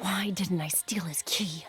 Why didn't I steal his key?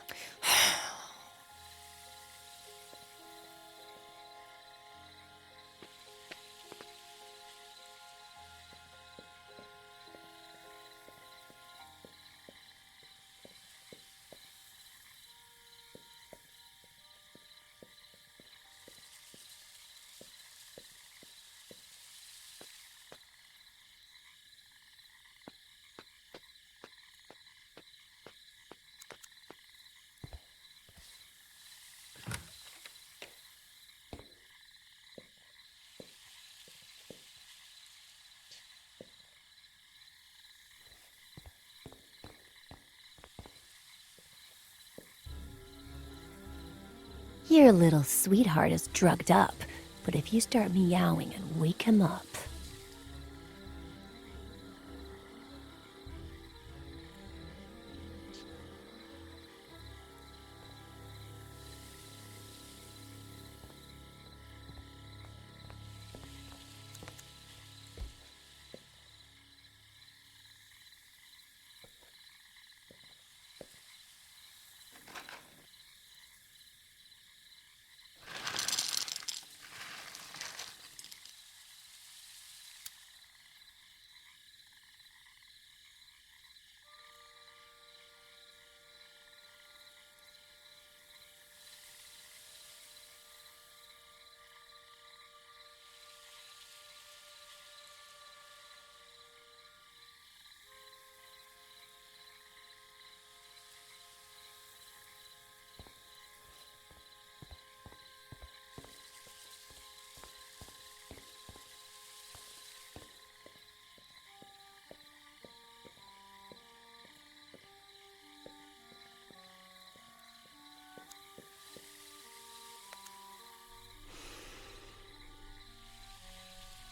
Your little sweetheart is drugged up, but if you start meowing and wake him up...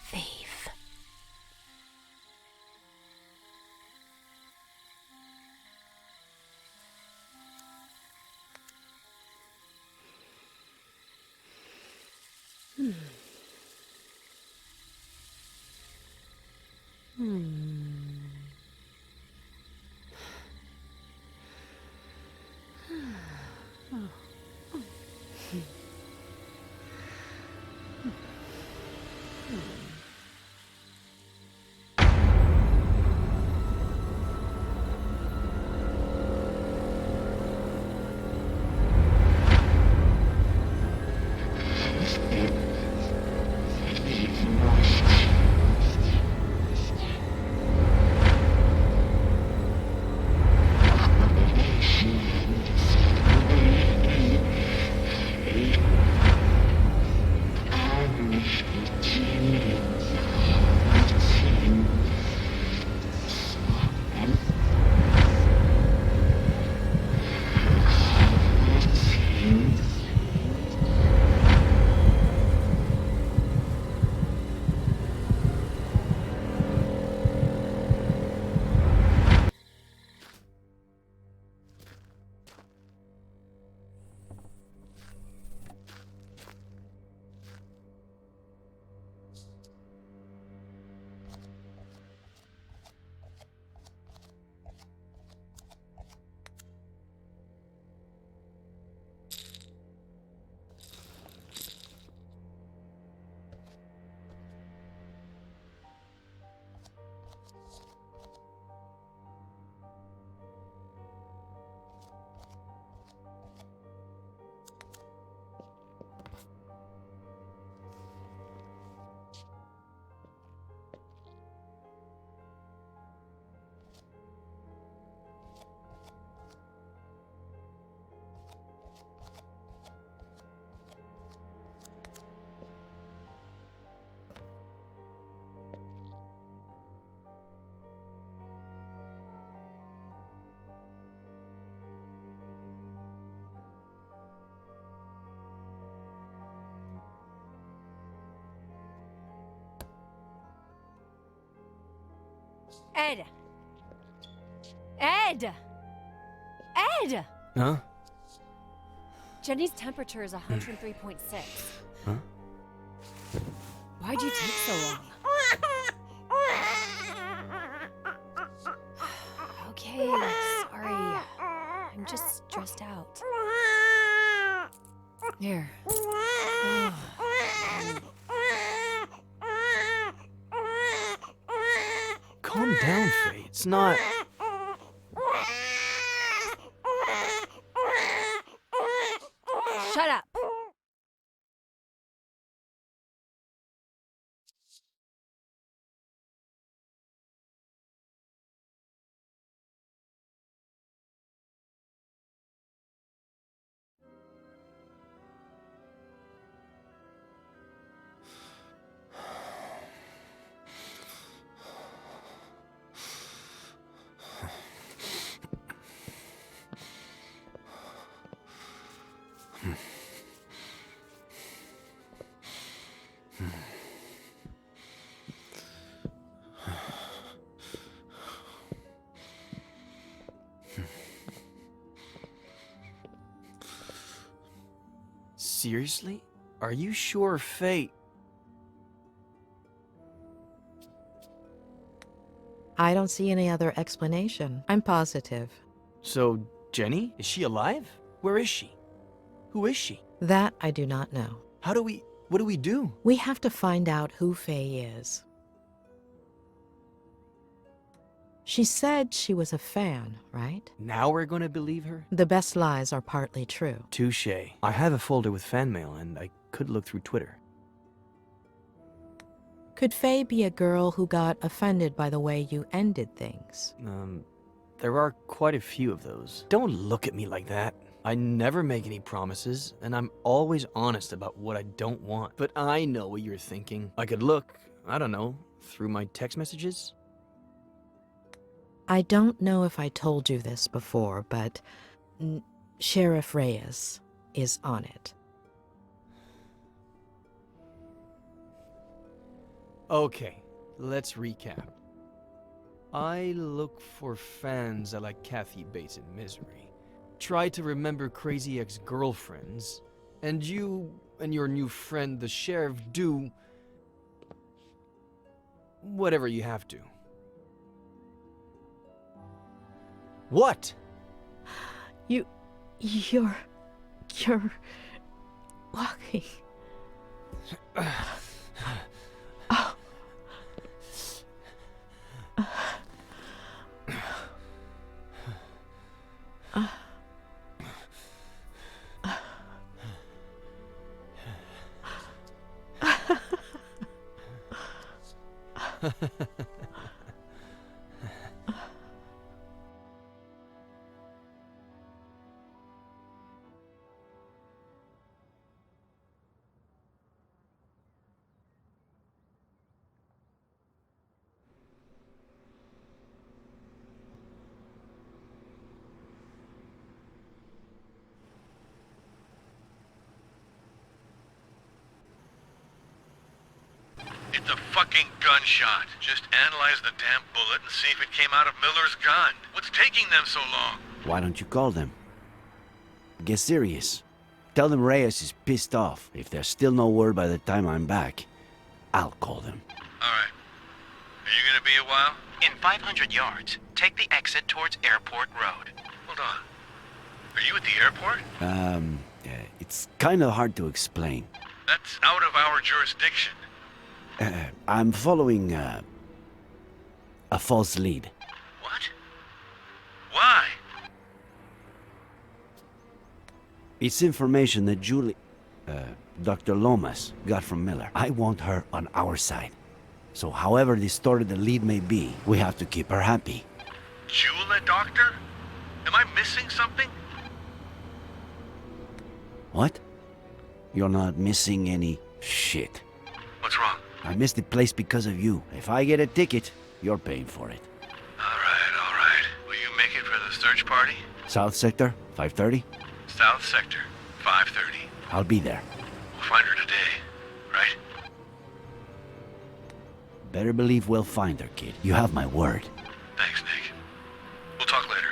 Faith. Ed! Ed! Ed! Huh? Jenny's temperature is 103.6. Huh? Why'd you take so long? Okay, sorry. Here. Calm down, Faye. It's not... Shut up! Seriously? Are you sure Faye... I don't see any other explanation. I'm positive. So, Jenny? Is she alive? Where is she? Who is she? That I do not know. How do we... What do we do? We have to find out who Faye is. She said she was a fan, right? Now we're gonna believe her? The best lies are partly true. Touché. I have a folder with fan mail, and I could look through Twitter. Could Faye be a girl who got offended by the way you ended things? There are quite a few of those. Don't look at me like that. I never make any promises, and I'm always honest about what I don't want. But I know what you're thinking. I could look, I don't know, through my text messages? I don't know if I told you this before, but Sheriff Reyes is on it. Okay, let's recap. I look for fans I like Kathy Bates in Misery. Try to remember crazy ex-girlfriends. And you and your new friend, the sheriff, do... whatever you have to. What? You're walking. It's a fucking gunshot. Just analyze the damn bullet and see if it came out of Miller's gun. What's taking them so long? Why don't you call them? Get serious. Tell them Reyes is pissed off. If there's still no word by the time I'm back, I'll call them. Alright. Are you gonna be a while? In 500 yards, take the exit towards Airport Road. Hold on. Are you at the airport? It's kind of hard to explain. That's out of our jurisdiction. I'm following, a false lead. What? Why? It's information that Dr. Lomas got from Miller. I want her on our side. So however distorted the lead may be, we have to keep her happy. Jewel a doctor? Am I missing something? What? You're not missing any shit. What's wrong? I missed the place because of you. If I get a ticket, you're paying for it. Alright. Will you make it for the search party? South Sector, 5:30? South Sector, 5:30. I'll be there. We'll find her today, right? Better believe we'll find her, kid. You have my word. Thanks, Nick. We'll talk later.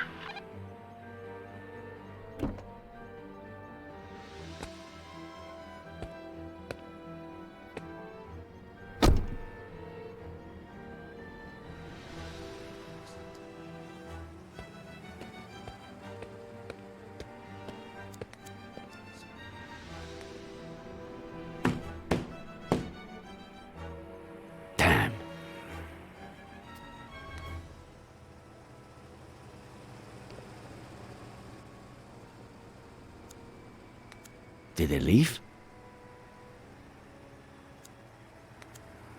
Did they leave?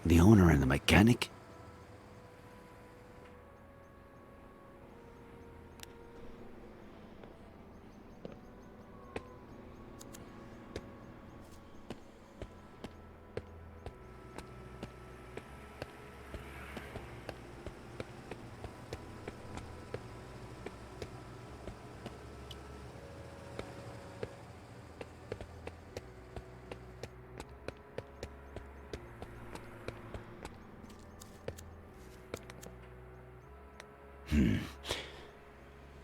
The owner and the mechanic?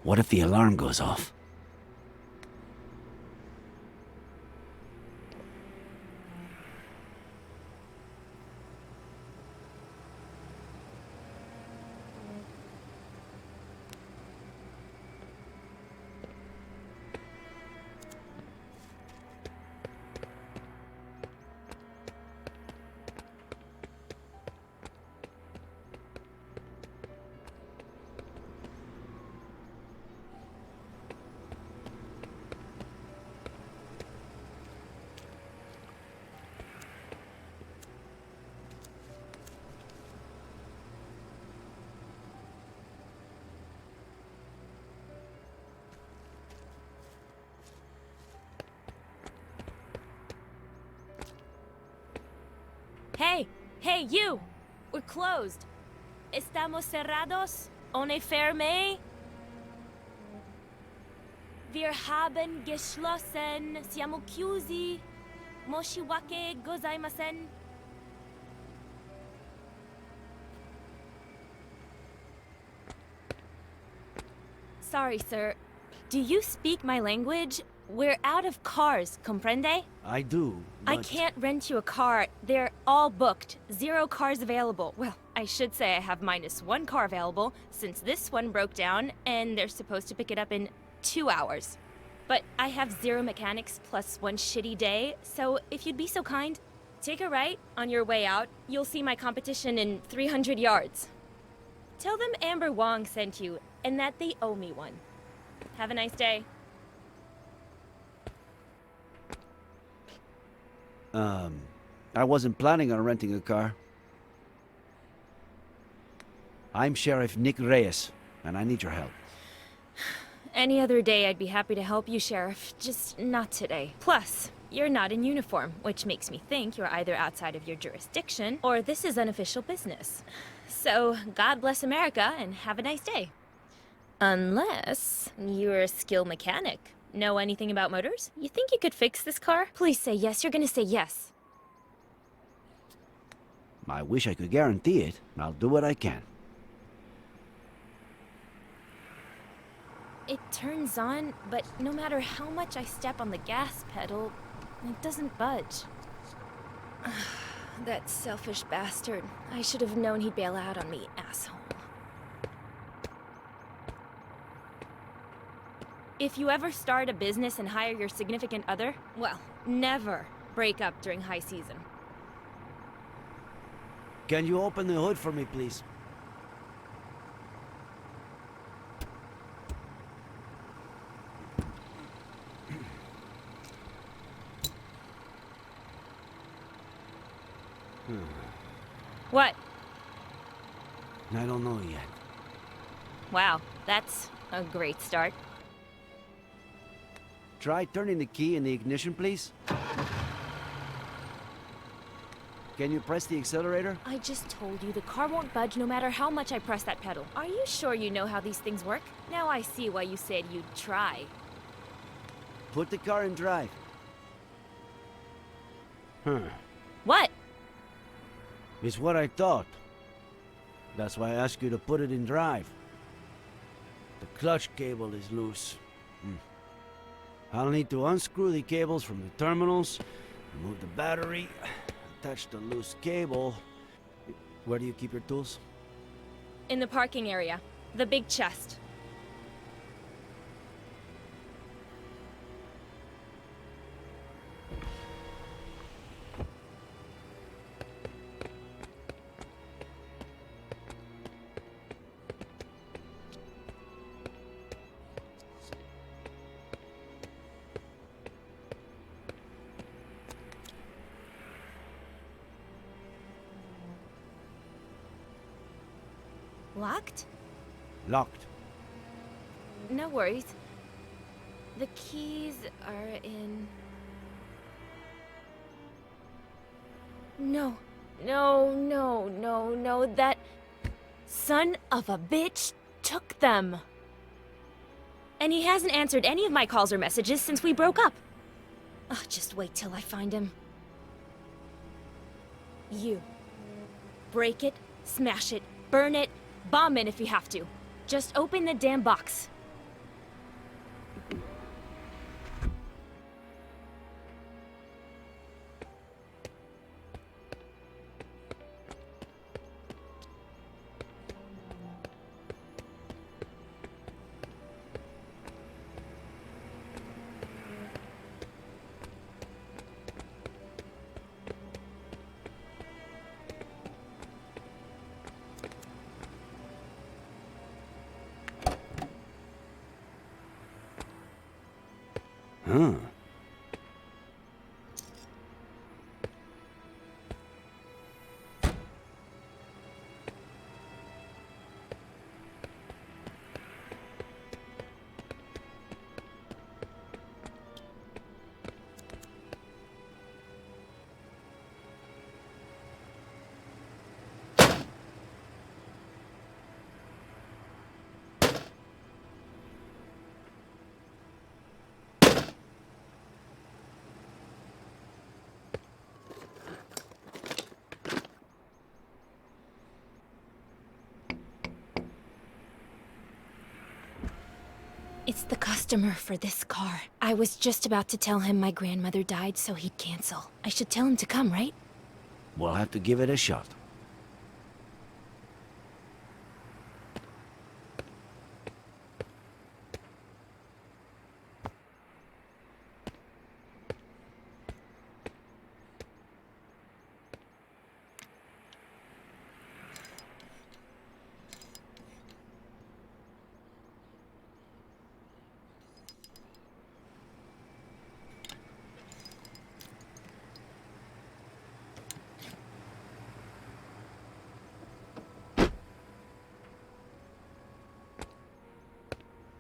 What if the alarm goes off? Hey, you! We're closed. Estamos cerrados? Ohne Ferme? Wir haben geschlossen. Siamo chiusi. Moshiwake gozaimasen. Sorry, sir. Do you speak my language? We're out of cars, comprende? I do, but... I can't rent you a car. They're all booked. 0 cars available. Well, I should say I have -1 car available, since this one broke down, and they're supposed to pick it up in 2 hours. But I have 0 mechanics plus 1 shitty day, so if you'd be so kind, take a right on your way out. You'll see my competition in 300 yards. Tell them Amber Wong sent you, and that they owe me one. Have a nice day. I wasn't planning on renting a car. I'm Sheriff Nick Reyes, and I need your help. Any other day I'd be happy to help you, Sheriff. Just not today. Plus, you're not in uniform, which makes me think you're either outside of your jurisdiction, or this is unofficial business. So, God bless America, and have a nice day. Unless you're a skilled mechanic. Know anything about motors? You think you could fix this car? Please say yes. You're gonna say yes. I wish I could guarantee it. I'll do what I can. It turns on, but no matter how much I step on the gas pedal, it doesn't budge. That selfish bastard. I should have known he'd bail out on me, asshole. If you ever start a business and hire your significant other, well, never break up during high season. Can you open the hood for me, please? What? I don't know yet. Wow, that's a great start. Try turning the key in the ignition, please. Can you press the accelerator? I just told you the car won't budge no matter how much I press that pedal. Are you sure you know how these things work? Now I see why you said you'd try. Put the car in drive. What? It's what I thought. That's why I asked you to put it in drive. The clutch cable is loose. I'll need to unscrew the cables from the terminals, remove the battery, attach the loose cable. Where do you keep your tools? In the parking area. The big chest. Locked? Locked. No worries. The keys are in... No. No. That son of a bitch took them. And he hasn't answered any of my calls or messages since we broke up. Oh, just wait till I find him. You. Break it, smash it, burn it, bomb it if you have to. Just open the damn box. Huh. It's the customer for this car. I was just about to tell him my grandmother died so he'd cancel. I should tell him to come, right? We'll have to give it a shot.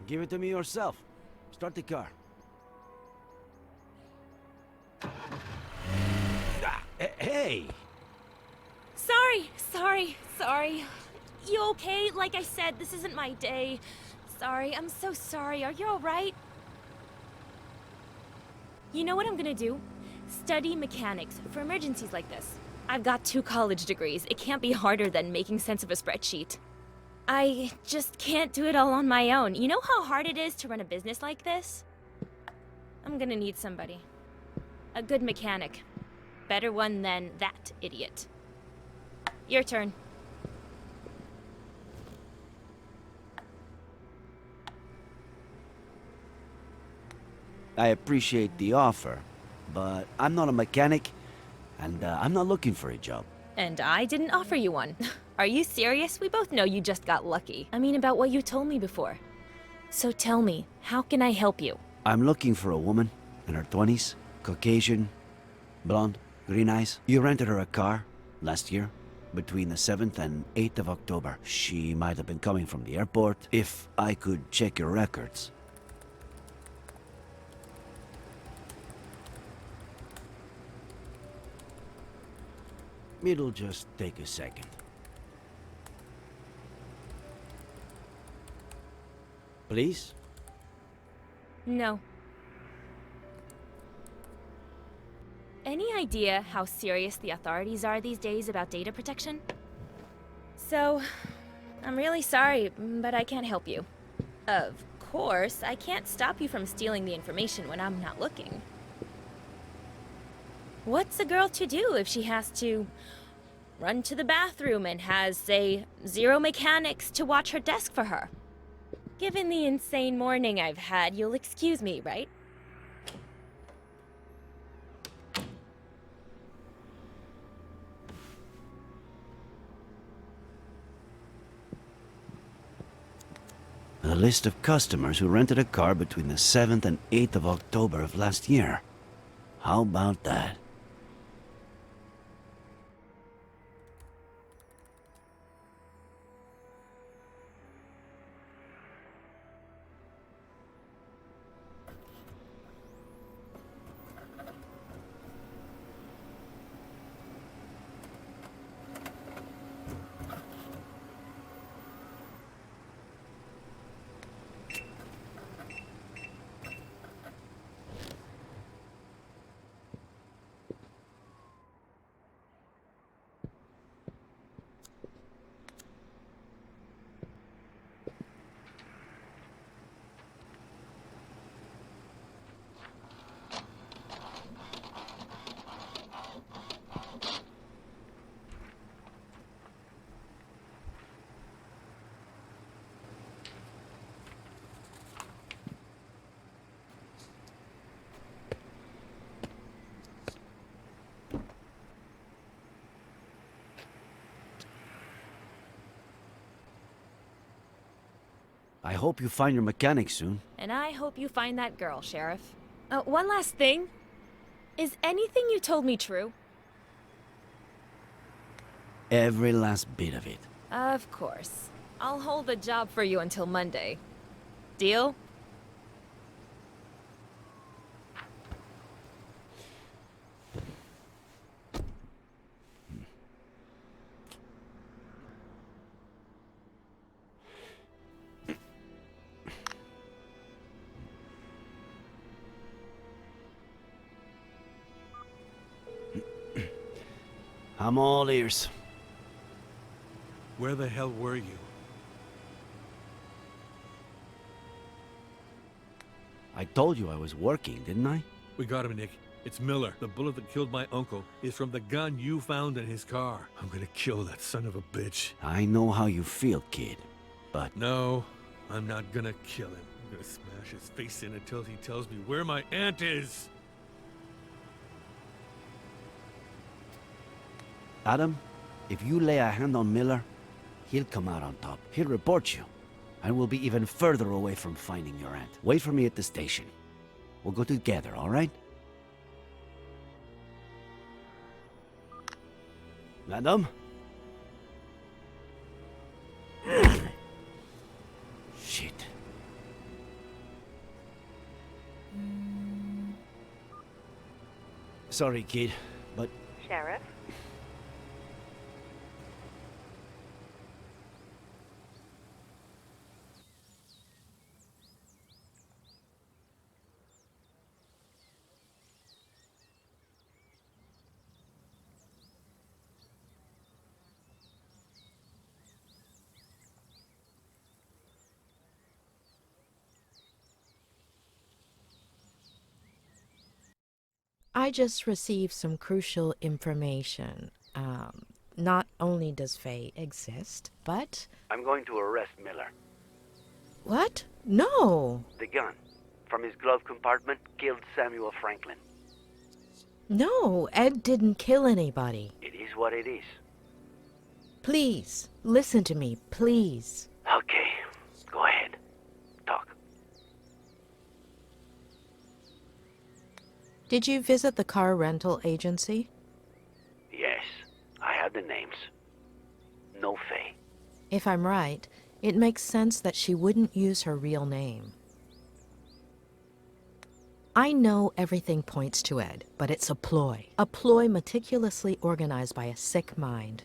Give it to me yourself. Start the car. Hey! Sorry. You okay? Like I said, this isn't my day. Sorry, I'm so sorry. Are you alright? You know what I'm gonna do? Study mechanics for emergencies like this. I've got 2 college degrees. It can't be harder than making sense of a spreadsheet. I just can't do it all on my own. You know how hard it is to run a business like this? I'm gonna need somebody. A good mechanic. Better one than that idiot. Your turn. I appreciate the offer, but I'm not a mechanic, and I'm not looking for a job. And I didn't offer you one. Are you serious? We both know you just got lucky. I mean, about what you told me before. So tell me, how can I help you? I'm looking for a woman in her 20s, Caucasian, blonde, green eyes. You rented her a car last year, between the 7th and 8th of October. She might have been coming from the airport. If I could check your records. It'll just take a second. Please? No. Any idea how serious the authorities are these days about data protection? So, I'm really sorry, but I can't help you. Of course, I can't stop you from stealing the information when I'm not looking. What's a girl to do if she has to run to the bathroom and has, say, 0 mechanics to watch her desk for her? Given the insane morning I've had, you'll excuse me, right? A list of customers who rented a car between the 7th and 8th of October of last year. How about that? hope you find your mechanic soon. And I hope you find that girl, Sheriff. One last thing. Is anything you told me true? Every last bit of it. Of course. I'll hold the job for you until Monday. Deal? I'm all ears. Where the hell were you? I told you I was working, didn't I? We got him, Nick. It's Miller. The bullet that killed my uncle is from the gun you found in his car. I'm gonna kill that son of a bitch. I know how you feel, kid. But No, I'm not gonna kill him. I'm gonna smash his face in until he tells me where my aunt is. Adam, if you lay a hand on Miller, he'll come out on top. He'll report you. And we'll be even further away from finding your aunt. Wait for me at the station. We'll go together, all right? Adam? Shit. Sorry, kid, but... Sheriff? I just received some crucial information. Not only does Faye exist, but... I'm going to arrest Miller. What? No! The gun from his glove compartment killed Samuel Franklin. No, Ed didn't kill anybody. It is what it is. Please, listen to me, please. Okay, go ahead. Talk. Did you visit the car rental agency? Yes, I have the names. No Faye. If I'm right, it makes sense that she wouldn't use her real name. I know everything points to Ed, but it's a ploy. A ploy meticulously organized by a sick mind.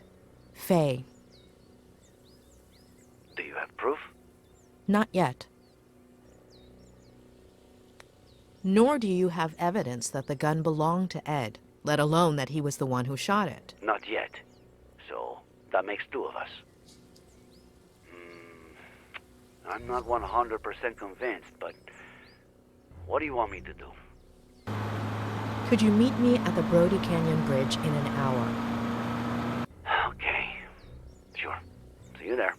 Faye. Do you have proof? Not yet. Nor do you have evidence that the gun belonged to Ed, let alone that he was the one who shot it. Not yet. So, that makes two of us. I'm not 100% convinced, but what do you want me to do? Could you meet me at the Brody Canyon Bridge in an hour? Okay. Sure. See you there.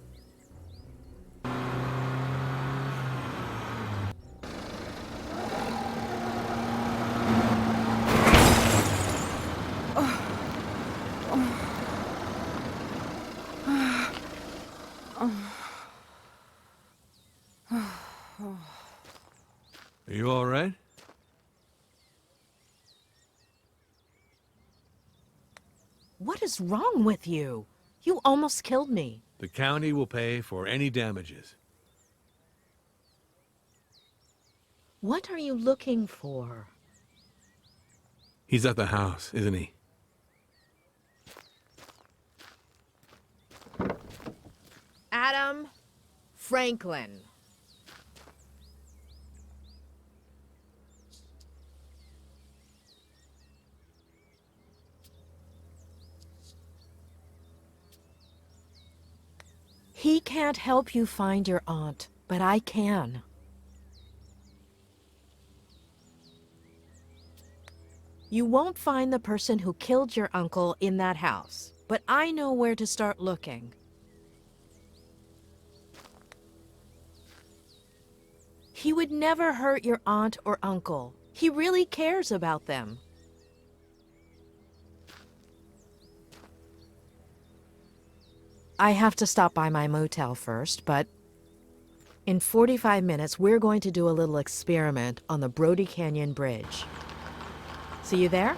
Are you all right? What is wrong with you? You almost killed me. The county will pay for any damages. What are you looking for? He's at the house, isn't he? Adam Franklin. He can't help you find your aunt, but I can. You won't find the person who killed your uncle in that house, but I know where to start looking. He would never hurt your aunt or uncle. He really cares about them. I have to stop by my motel first, but In 45 minutes, we're going to do a little experiment on the Brody Canyon Bridge. See you there?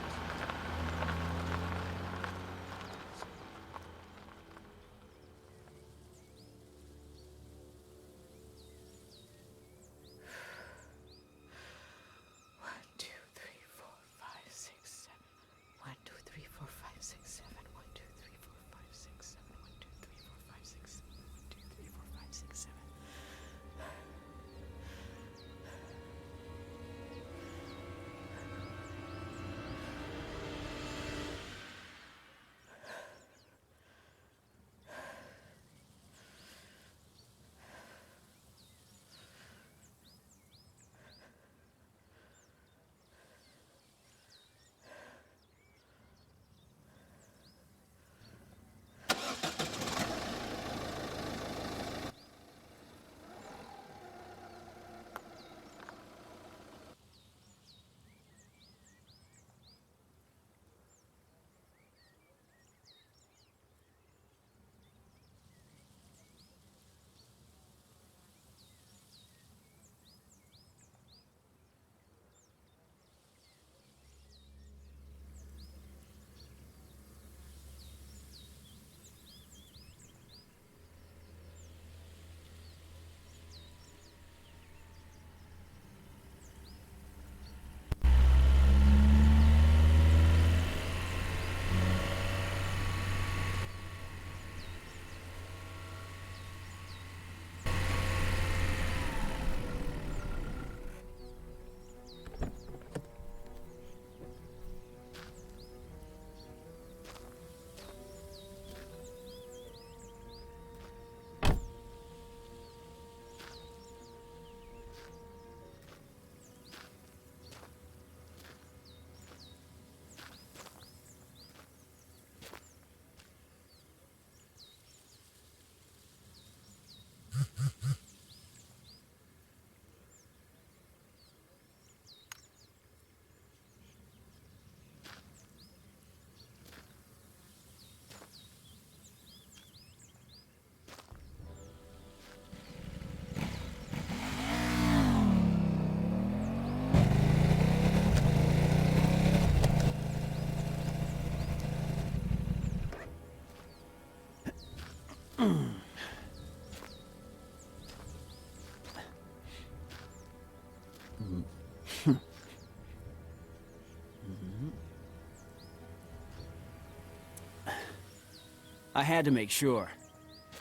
I had to make sure.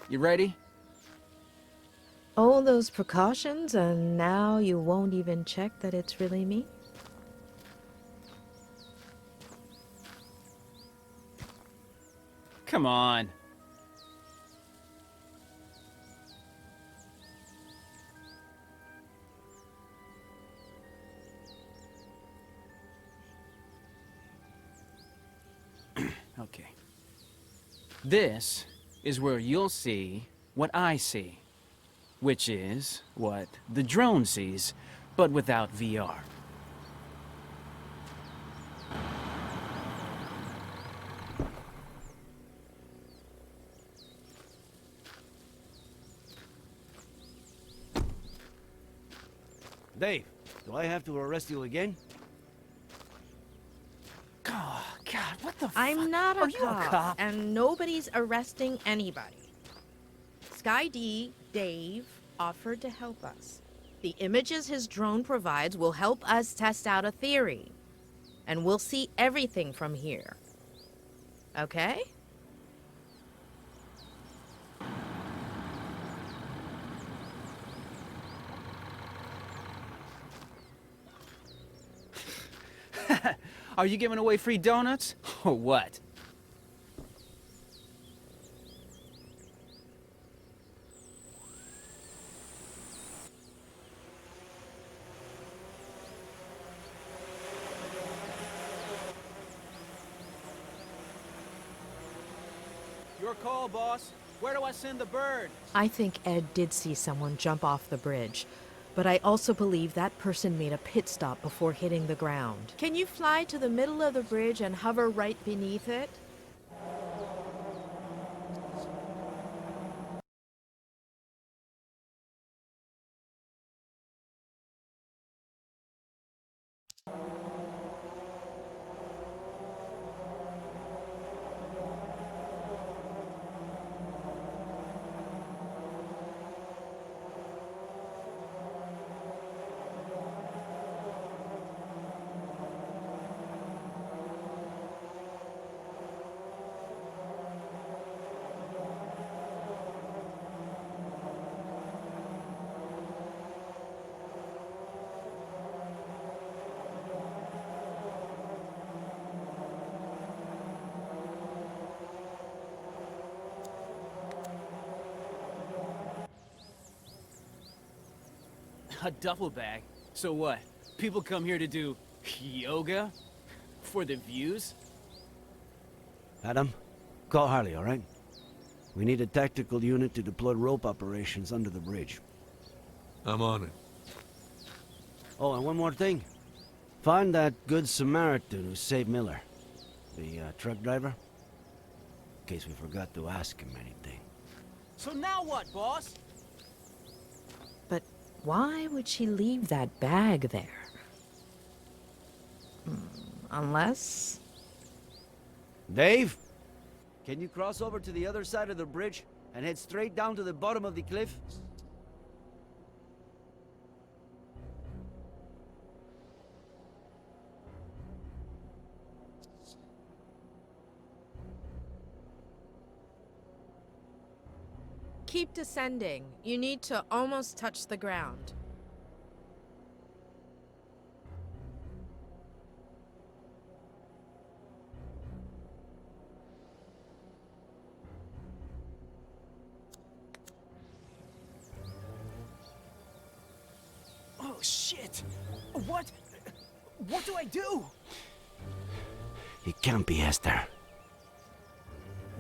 You ready? All those precautions, and now you won't even check that it's really me? Come on. Okay. This is where you'll see what I see, which is what the drone sees, but without VR. Dave, do I have to arrest you again? Oh, God, what the I'm not Are a you a cop, cop? and nobody's arresting anybody. Sky D, Dave, offered to help us. The images his drone provides will help us test out a theory. And we'll see everything from here. Okay? Are you giving away free donuts? Or what? Your call, boss. Where do I send the bird? I think Ed did see someone jump off the bridge, but I also believe that person made a pit stop before hitting the ground. Can you fly to the middle of the bridge and hover right beneath it? A duffel bag? So what? People come here to do yoga? For the views? Adam, call Harley, all right? We need a tactical unit to deploy rope operations under the bridge. I'm on it. Oh, and one more thing. Find that good Samaritan who saved Miller. The truck driver. In case we forgot to ask him anything. So now what, boss? But why would she leave that bag there? Unless... Dave? Can you cross over to the other side of the bridge and head straight down to the bottom of the cliff? Keep descending. You need to almost touch the ground. Oh, shit! What? What do I do? It can't be Esther.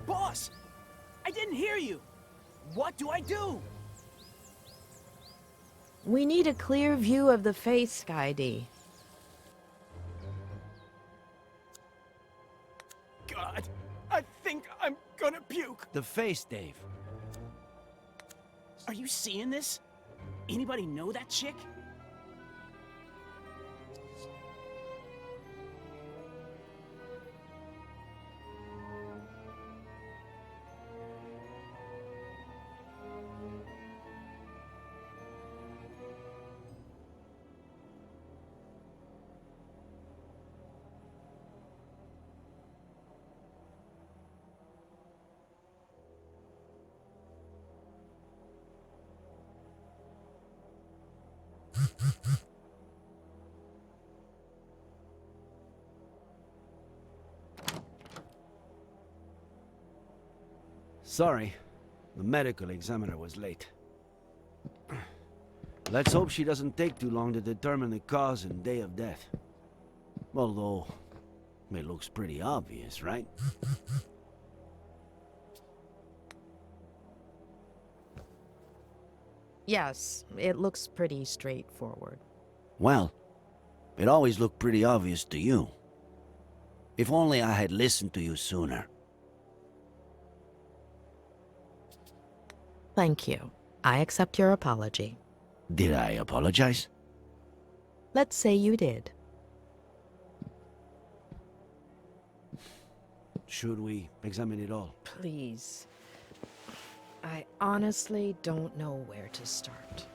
Boss! I didn't hear you! What do I do? We need a clear view of the face, Sky D. God, I think I'm gonna puke. The face, Dave. Are you seeing this? Anybody know that chick? Sorry, the medical examiner was late. Let's hope she doesn't take too long to determine the cause and day of death. Although, it looks pretty obvious, right? Yes, it looks pretty straightforward. Well, it always looked pretty obvious to you. If only I had listened to you sooner. Thank you. I accept your apology. Did I apologize? Let's say you did. Should we examine it all? Please. I honestly don't know where to start.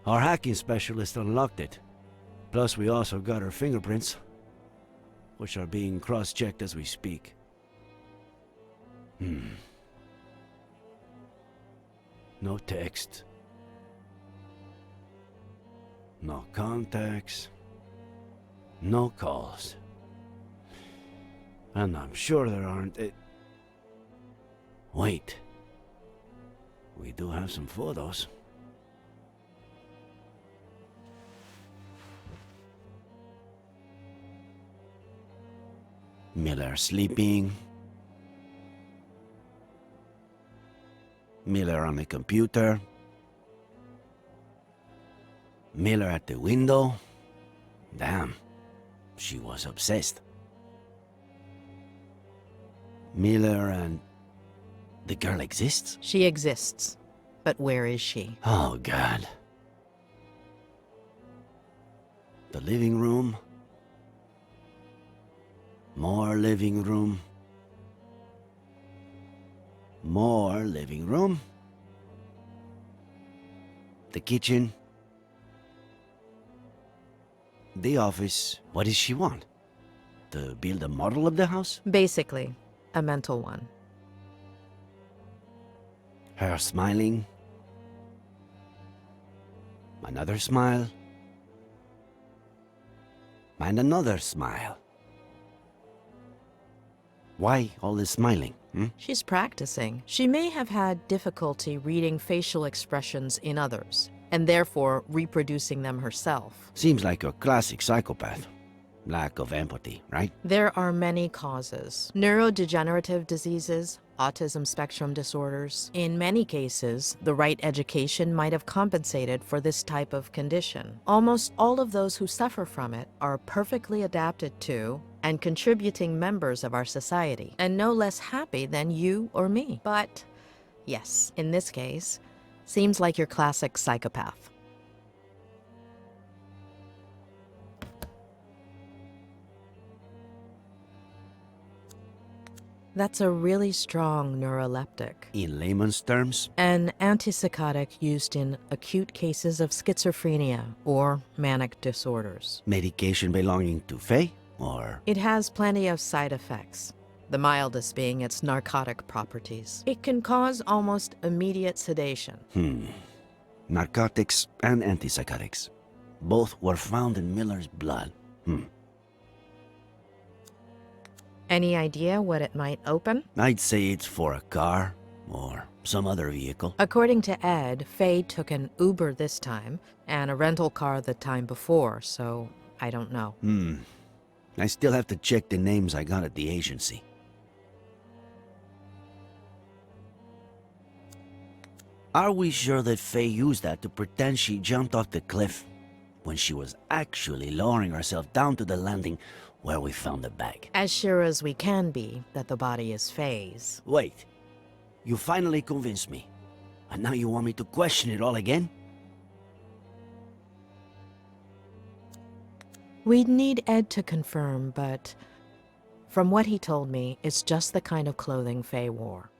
Our hacking specialist unlocked it. Plus, we also got her fingerprints, which are being cross-checked as we speak. No text. No contacts. No calls. And I'm sure there aren't... Wait. We do have some photos. Miller sleeping. Miller on the computer. Miller at the window. Damn, she was obsessed. Miller and the girl exists? She exists. But where is she? Oh, God. The living room. More living room. More living room. The kitchen. The office. What does she want? To build a model of the house? Basically, a mental one. Her smiling. Another smile. And another smile. Why all this smiling? She's practicing. She may have had difficulty reading facial expressions in others, and therefore reproducing them herself. Seems like a classic psychopath. Lack of empathy, right? There are many causes. Neurodegenerative diseases, autism spectrum disorders. In many cases, the right education might have compensated for this type of condition. Almost all of those who suffer from it are perfectly adapted to and contributing members of our society, and no less happy than you or me. But, yes, in this case, seems like your classic psychopath. That's a really strong neuroleptic. In layman's terms? An antipsychotic used in acute cases of schizophrenia or manic disorders. Medication belonging to Faye? Or? It has plenty of side effects, the mildest being its narcotic properties. It can cause almost immediate sedation. Narcotics and antipsychotics. Both were found in Miller's blood. Any idea what it might open? I'd say it's for a car or some other vehicle. According to Ed, Faye took an Uber this time and a rental car the time before, so I don't know. I still have to check the names I got at the agency. Are we sure that Faye used that to pretend she jumped off the cliff when she was actually lowering herself down to the landing where we found the bag? As sure as we can be that the body is Faye's. Wait. You finally convinced me. And now you want me to question it all again? We'd need Ed to confirm, but from what he told me, it's just the kind of clothing Faye wore.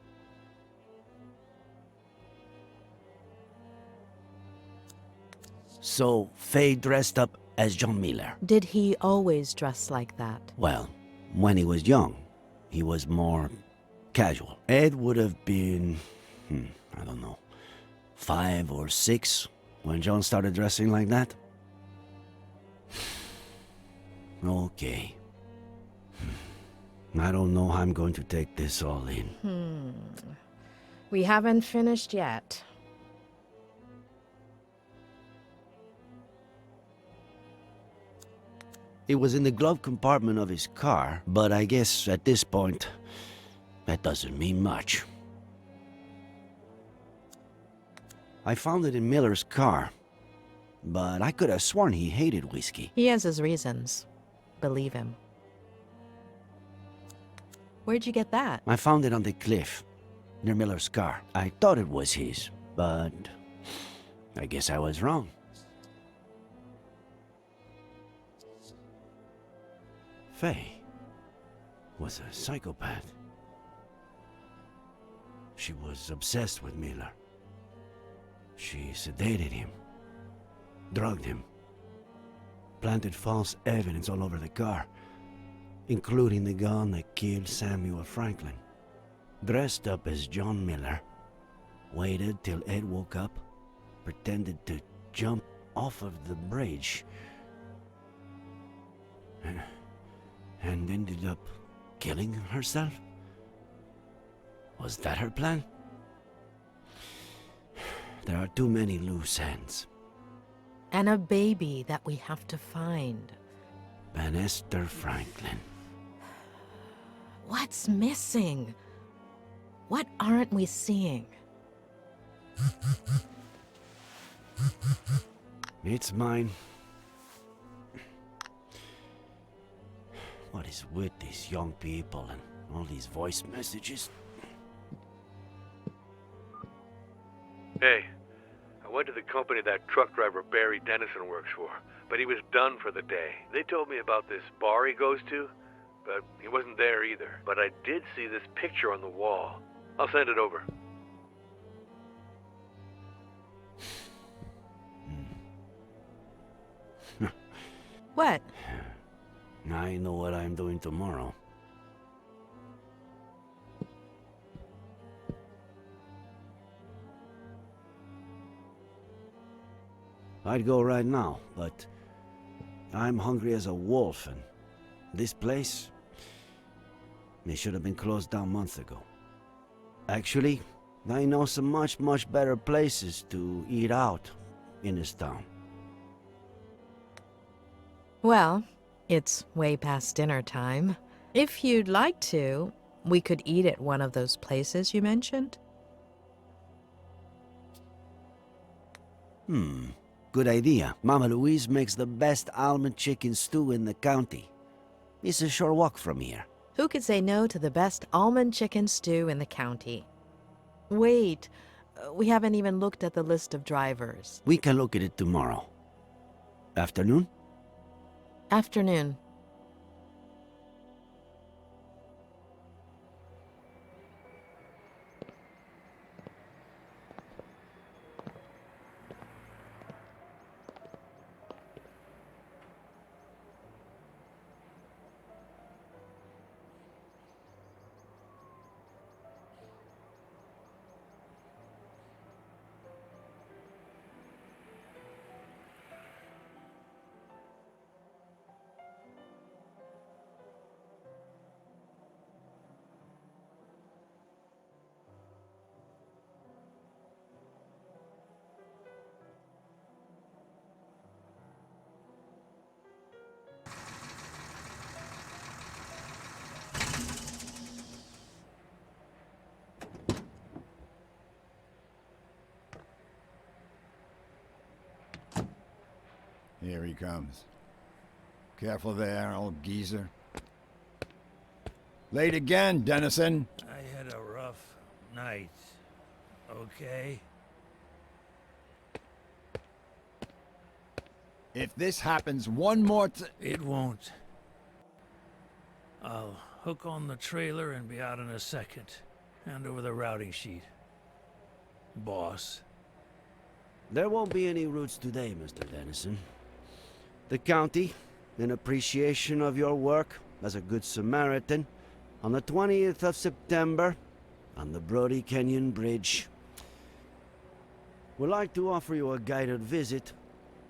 So, Faye dressed up as John Miller. Did he always dress like that? Well, when he was young, he was more casual. Ed would have been, I don't know, 5 or 6 when John started dressing like that. Okay. I don't know how I'm going to take this all in. We haven't finished yet. It was in the glove compartment of his car, but I guess at this point, that doesn't mean much. I found it in Miller's car, but I could have sworn he hated whiskey. He has his reasons. Believe him. Where'd you get that? I found it on the cliff, near Miller's car. I thought it was his, but I guess I was wrong. Faye was a psychopath. She was obsessed with Miller. She sedated him, drugged him, planted false evidence all over the car, including the gun that killed Samuel Franklin. Dressed up as John Miller, waited till Ed woke up, pretended to jump off of the bridge, and ended up killing herself? Was that her plan? There are too many loose ends. And a baby that we have to find. Bannister Franklin. What's missing? What aren't we seeing? It's mine. What is with these young people and All these voice messages. Hey, I went to the company that truck driver Barry Dennison works for, but he was done for the day. They told me about this bar he goes to, but he wasn't there either. But I did see this picture on the wall. I'll send it over. What? I know what I'm doing tomorrow. I'd go right now, but I'm hungry as a wolf, and this place, they should have been closed down months ago. Actually, I know some much better places to eat out in this town. Well, it's way past dinner time. If you'd like to, we could eat at one of those places you mentioned. Good idea. Mama Louise makes the best almond chicken stew in the county. It's a short walk from here. Who could say no to the best almond chicken stew in the county? Wait, we haven't even looked at the list of drivers. We can look at it tomorrow. Afternoon? Afternoon. Here he comes. Careful there, old geezer. Late again, Dennison. I had a rough night. Okay? If this happens one more It won't. I'll hook on the trailer and be out in a second. Hand over the routing sheet. Boss. There won't be any routes today, Mr. Dennison. The county, in appreciation of your work as a good Samaritan, on the 20th of September, on the Brody Canyon Bridge, would like to offer you a guided visit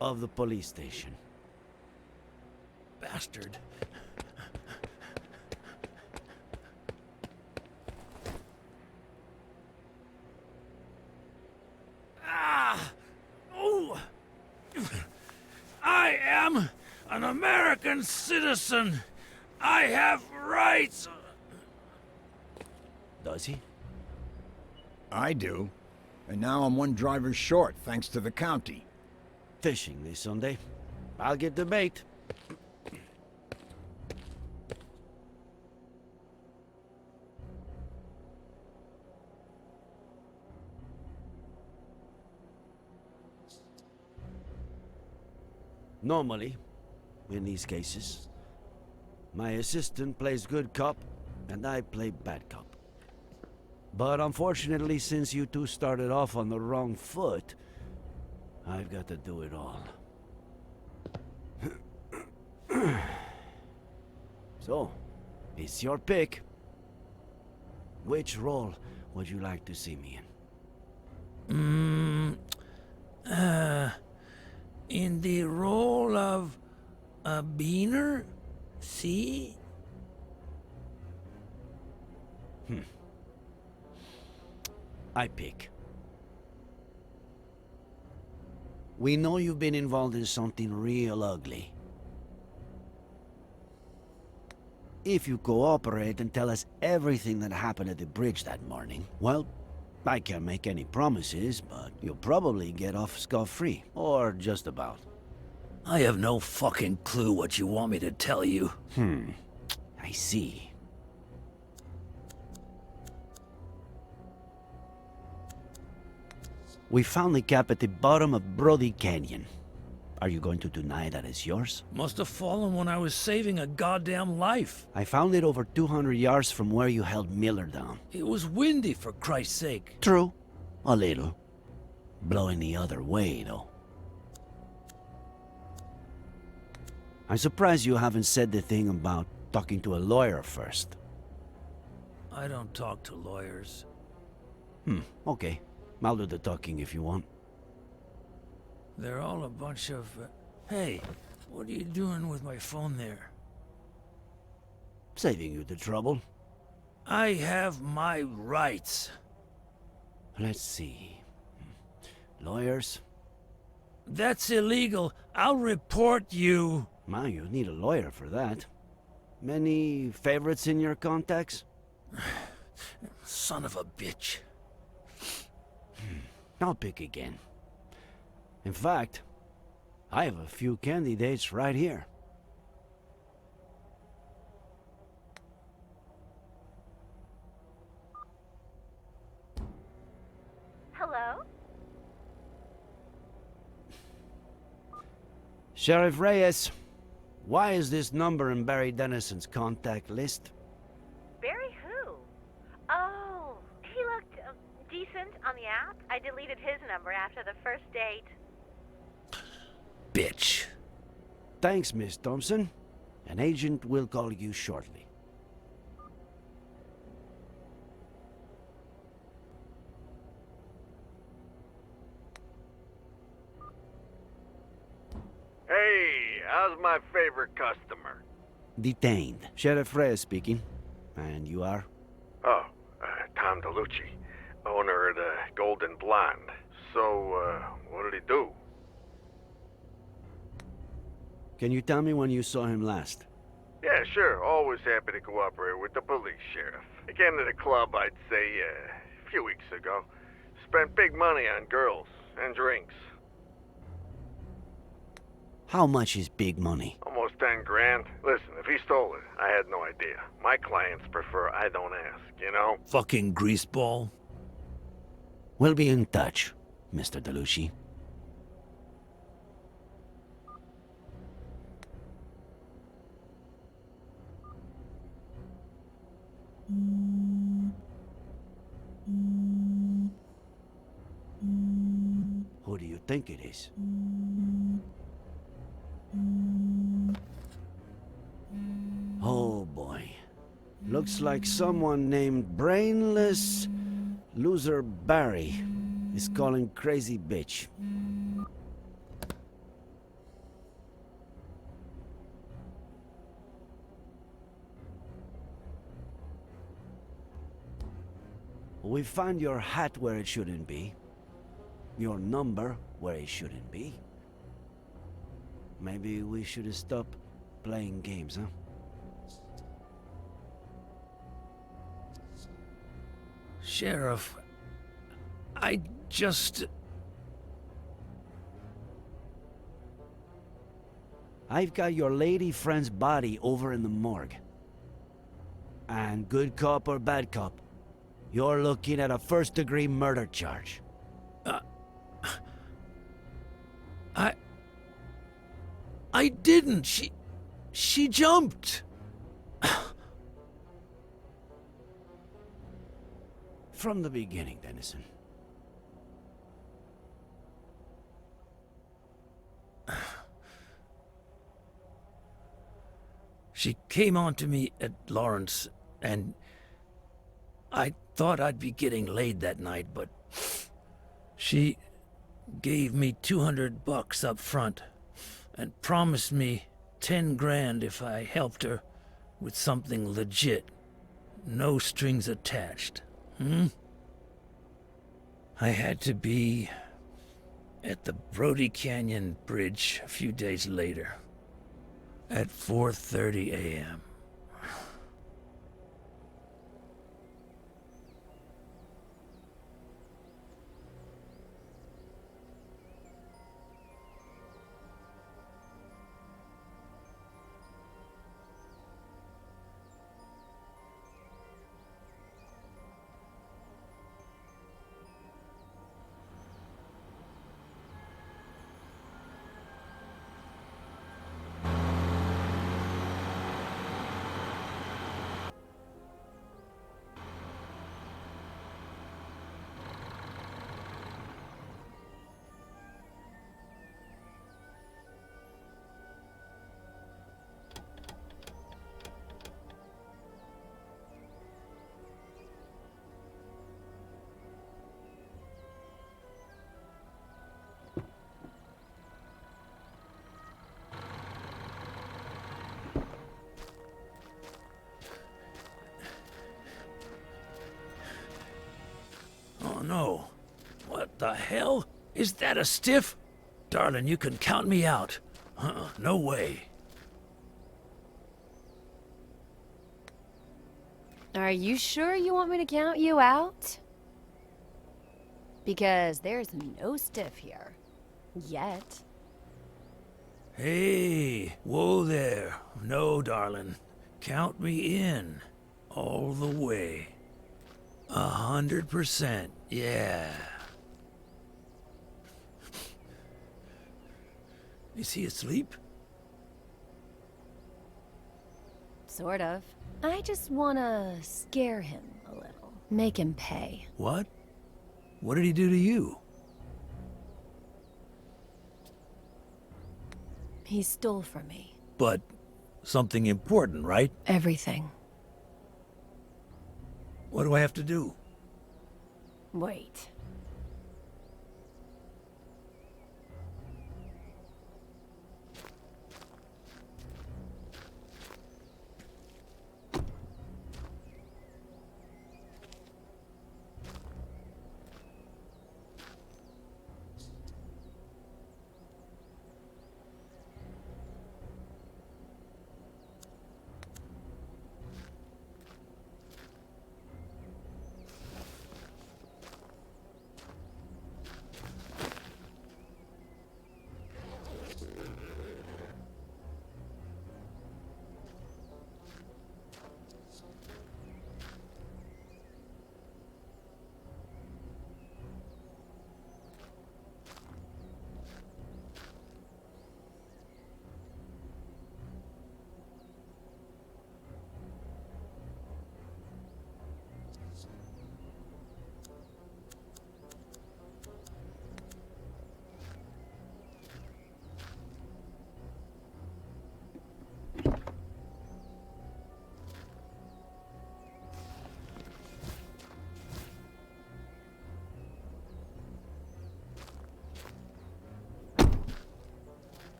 of the police station. Bastard. I am an American citizen. I have rights. Does he? I do. And now I'm one driver short, thanks to the county. Fishing this Sunday. I'll get the bait. Normally, in these cases, my assistant plays good cop, and I play bad cop. But unfortunately, since you two started off on the wrong foot, I've got to do it all. So, it's your pick. Which role would you like to see me in? In the role of a beaner? See? I pick. We know you've been involved in something real ugly. If you cooperate and tell us everything that happened at the bridge that morning, well, I can't make any promises, but you'll probably get off scot-free. Or just about. I have no fucking clue what you want me to tell you. I see. We found the cap at the bottom of Brody Canyon. Are you going to deny that it's yours? Must have fallen when I was saving a goddamn life. I found it over 200 yards from where you held Miller down. It was windy, for Christ's sake. True. A little. Blowing the other way, though. I'm surprised you haven't said the thing about talking to a lawyer first. I don't talk to lawyers. Okay. I'll do the talking if you want. They're all a bunch of... Hey, what are you doing with my phone there? Saving you the trouble. I have my rights. Let's see. Lawyers? That's illegal. I'll report you. Ma, you need a lawyer for that. Many favorites in your contacts? Son of a bitch. I'll pick again. In fact, I have a few candidates right here. Hello? Sheriff Reyes, why is this number in Barry Dennison's contact list? Barry who? Oh, he looked decent on the app. I deleted his number after the first date. Bitch. Thanks, Miss Thompson. An agent will call you shortly. Hey, how's my favorite customer? Detained. Sheriff Reyes speaking. And you are? Oh, Tom DeLucci, owner of the Golden Blonde. So, what did he do? Can you tell me when you saw him last? Yeah, sure. Always happy to cooperate with the police, Sheriff. I came to the club, I'd say, a few weeks ago. Spent big money on girls and drinks. How much is big money? Almost 10 grand. Listen, if he stole it, I had no idea. My clients prefer I don't ask, you know? Fucking greaseball. We'll be in touch, Mr. DeLucci. Who do you think it is? Oh boy. Looks like someone named Brainless Loser Barry is calling crazy bitch. We found your hat where it shouldn't be. Your number where it shouldn't be. Maybe we should stop playing games, huh? Sheriff, I just... I've got your lady friend's body over in the morgue. And good cop or bad cop, you're looking at a first-degree murder charge. I didn't. She jumped. From the beginning, Dennison. She came on to me at Lawrence, and I thought I'd be getting laid that night, but she gave me $200 up front and promised me 10 grand if I helped her with something legit. No strings attached. I had to be at the Brody Canyon Bridge a few days later at 4:30 a.m. no. What the hell? Is that a stiff? Darling, you can count me out. No way. Are you sure you want me to count you out? Because there's no stiff here. Yet. Hey, whoa there. No, darling. Count me in. All the way. 100%, yeah. Is he asleep? Sort of. I just wanna scare him a little. Make him pay. What? What did he do to you? He stole from me. But something important, right? Everything. What do I have to do? Wait.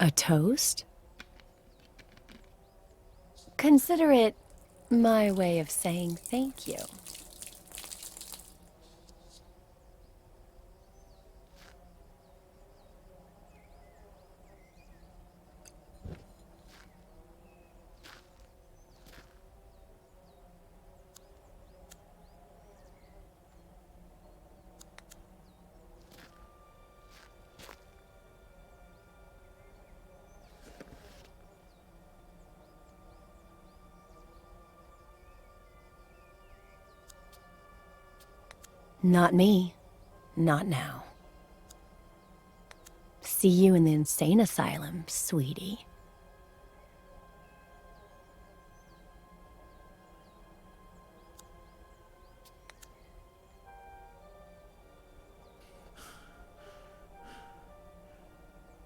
A toast? Consider it my way of saying thank you. Not me. Not now. See you in the insane asylum, sweetie.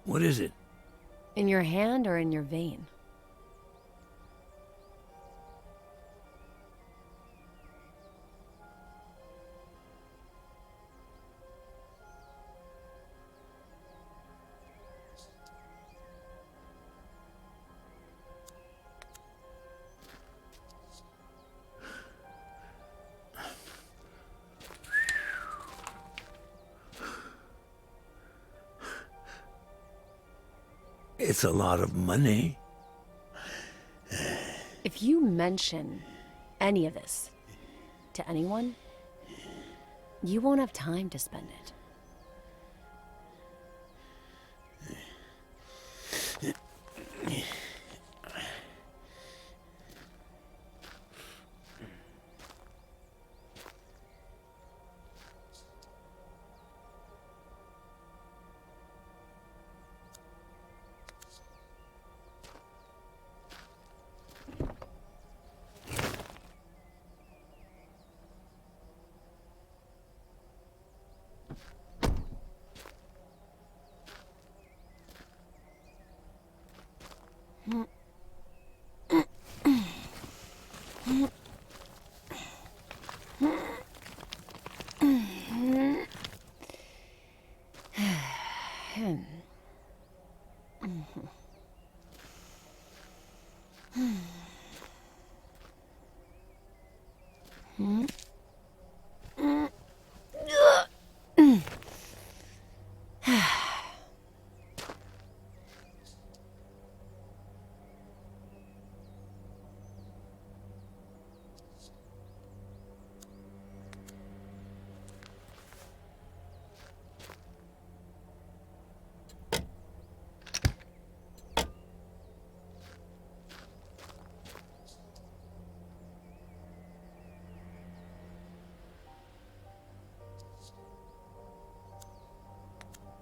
What is it? In your hand or in your vein? It's a lot of money. If you mention any of this to anyone, you won't have time to spend it.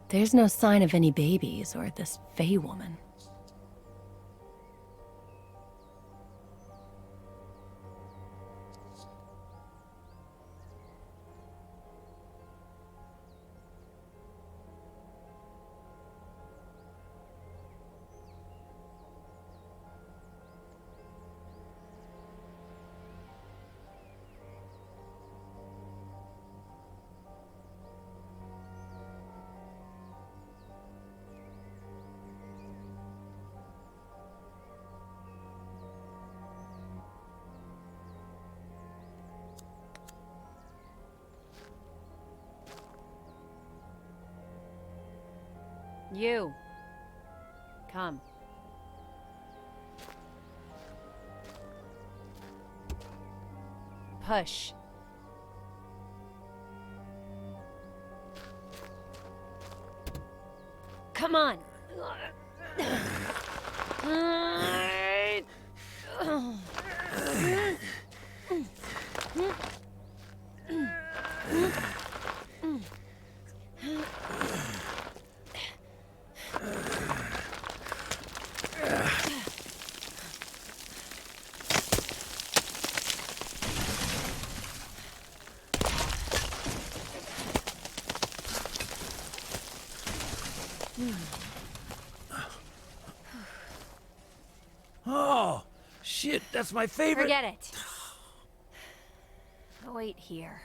There's no sign of any babies or this Fey woman. You. Come. Push. Come on. Oh, shit, that's my favorite. Forget it. Wait here.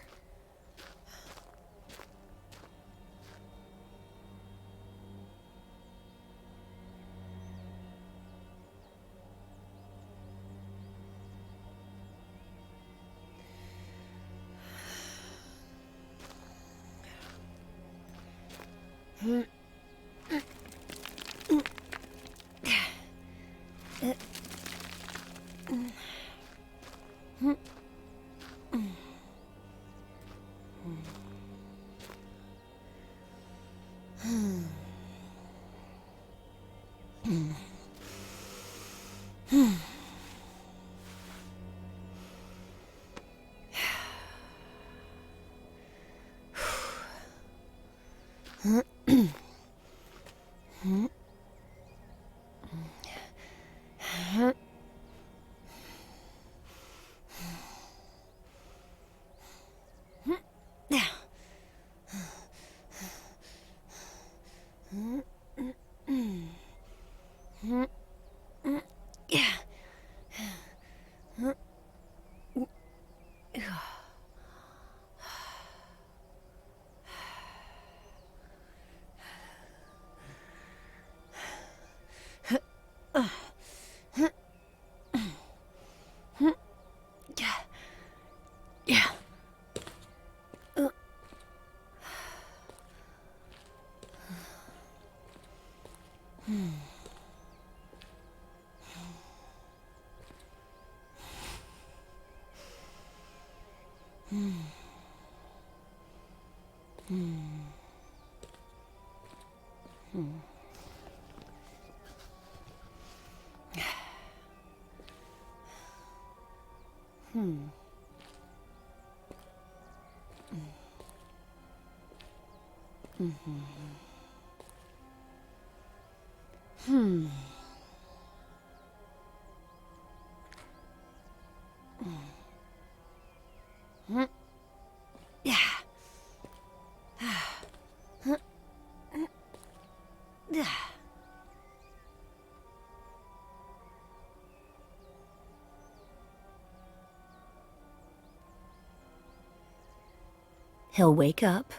He'll wake up.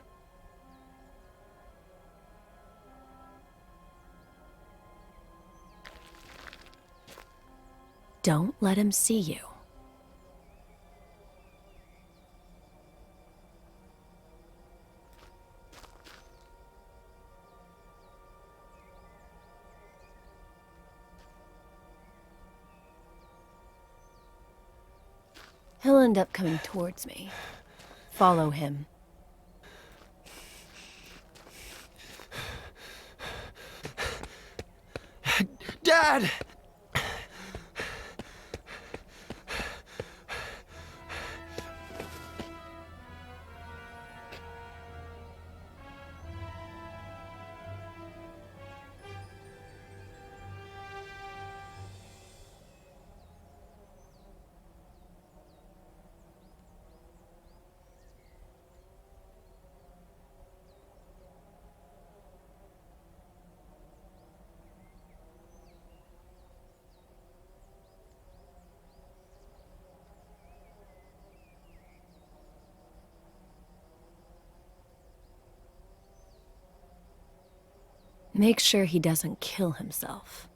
Don't let him see you. He'll end up coming towards me. Follow him. Dad! Make sure he doesn't kill himself.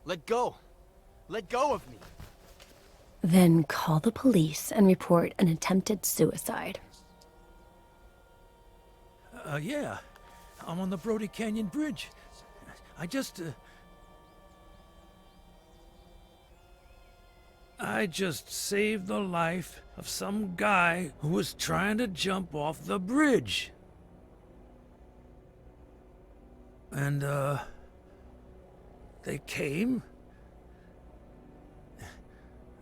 Let go! Let go of me! Then call the police and report an attempted suicide. Yeah. I'm on the Brody Canyon Bridge. I just saved the life of some guy who was trying to jump off the bridge. And, they came.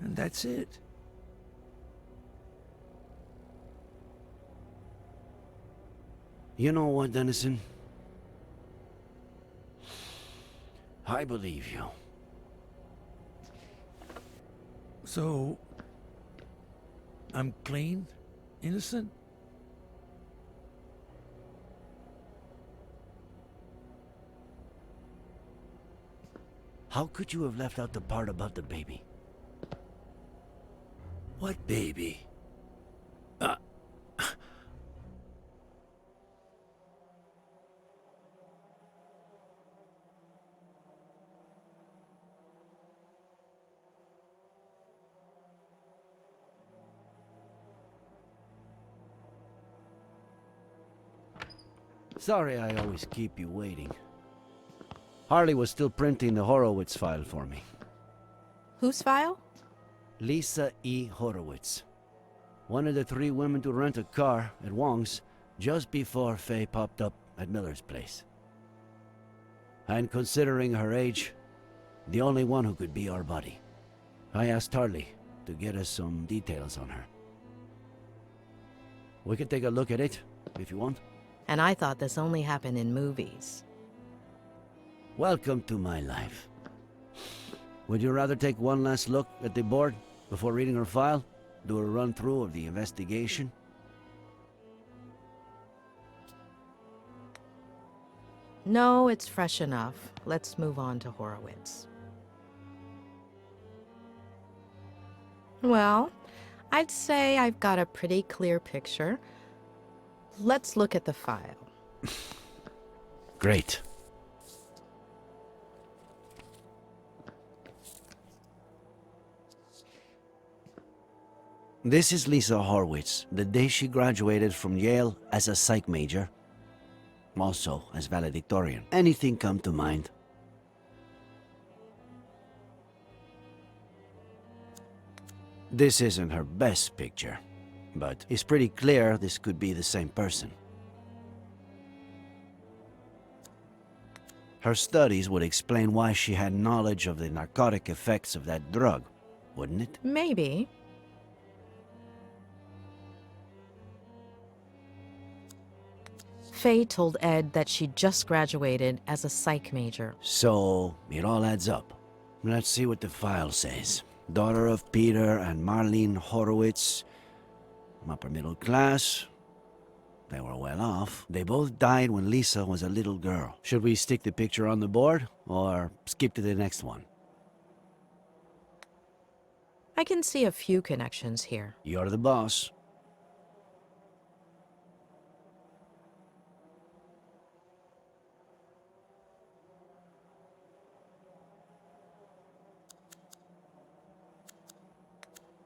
And that's it. You know what, Dennison? I believe you. So, I'm clean? Innocent? How could you have left out the part about the baby? What baby? Sorry I always keep you waiting. Harley was still printing the Horowitz file for me. Whose file? Lisa E. Horowitz. One of the 3 women to rent a car at Wong's just before Faye popped up at Miller's place. And considering her age, the only one who could be our buddy. I asked Harley to get us some details on her. We could take a look at it, if you want. And I thought this only happened in movies. Welcome to my life. Would you rather take one last look at the board before reading her file? Do a run-through of the investigation? No, it's fresh enough. Let's move on to Horowitz. Well, I'd say I've got a pretty clear picture. Let's look at the file. Great. This is Lisa Horowitz, the day she graduated from Yale as a psych major. Also as valedictorian. Anything come to mind? This isn't her best picture, but it's pretty clear this could be the same person. Her studies would explain why she had knowledge of the narcotic effects of that drug, wouldn't it? Maybe. Faye told Ed that she just graduated as a psych major. So, it all adds up. Let's see what the file says. Daughter of Peter and Marlene Horowitz. Upper middle class. They were well off. They both died when Lisa was a little girl. Should we stick the picture on the board, or skip to the next one? I can see a few connections here. You're the boss.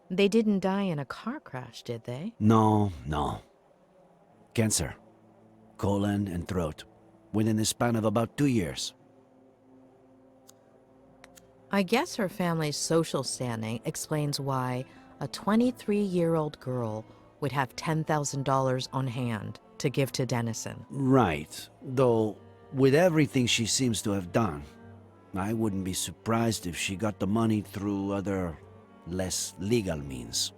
They didn't die in a car crash, did they? No. Cancer. Colon and throat. Within the span of about 2 years. I guess her family's social standing explains why a 23-year-old girl would have $10,000 on hand to give to Dennison. Right. Though, with everything she seems to have done, I wouldn't be surprised if she got the money through other, less legal means.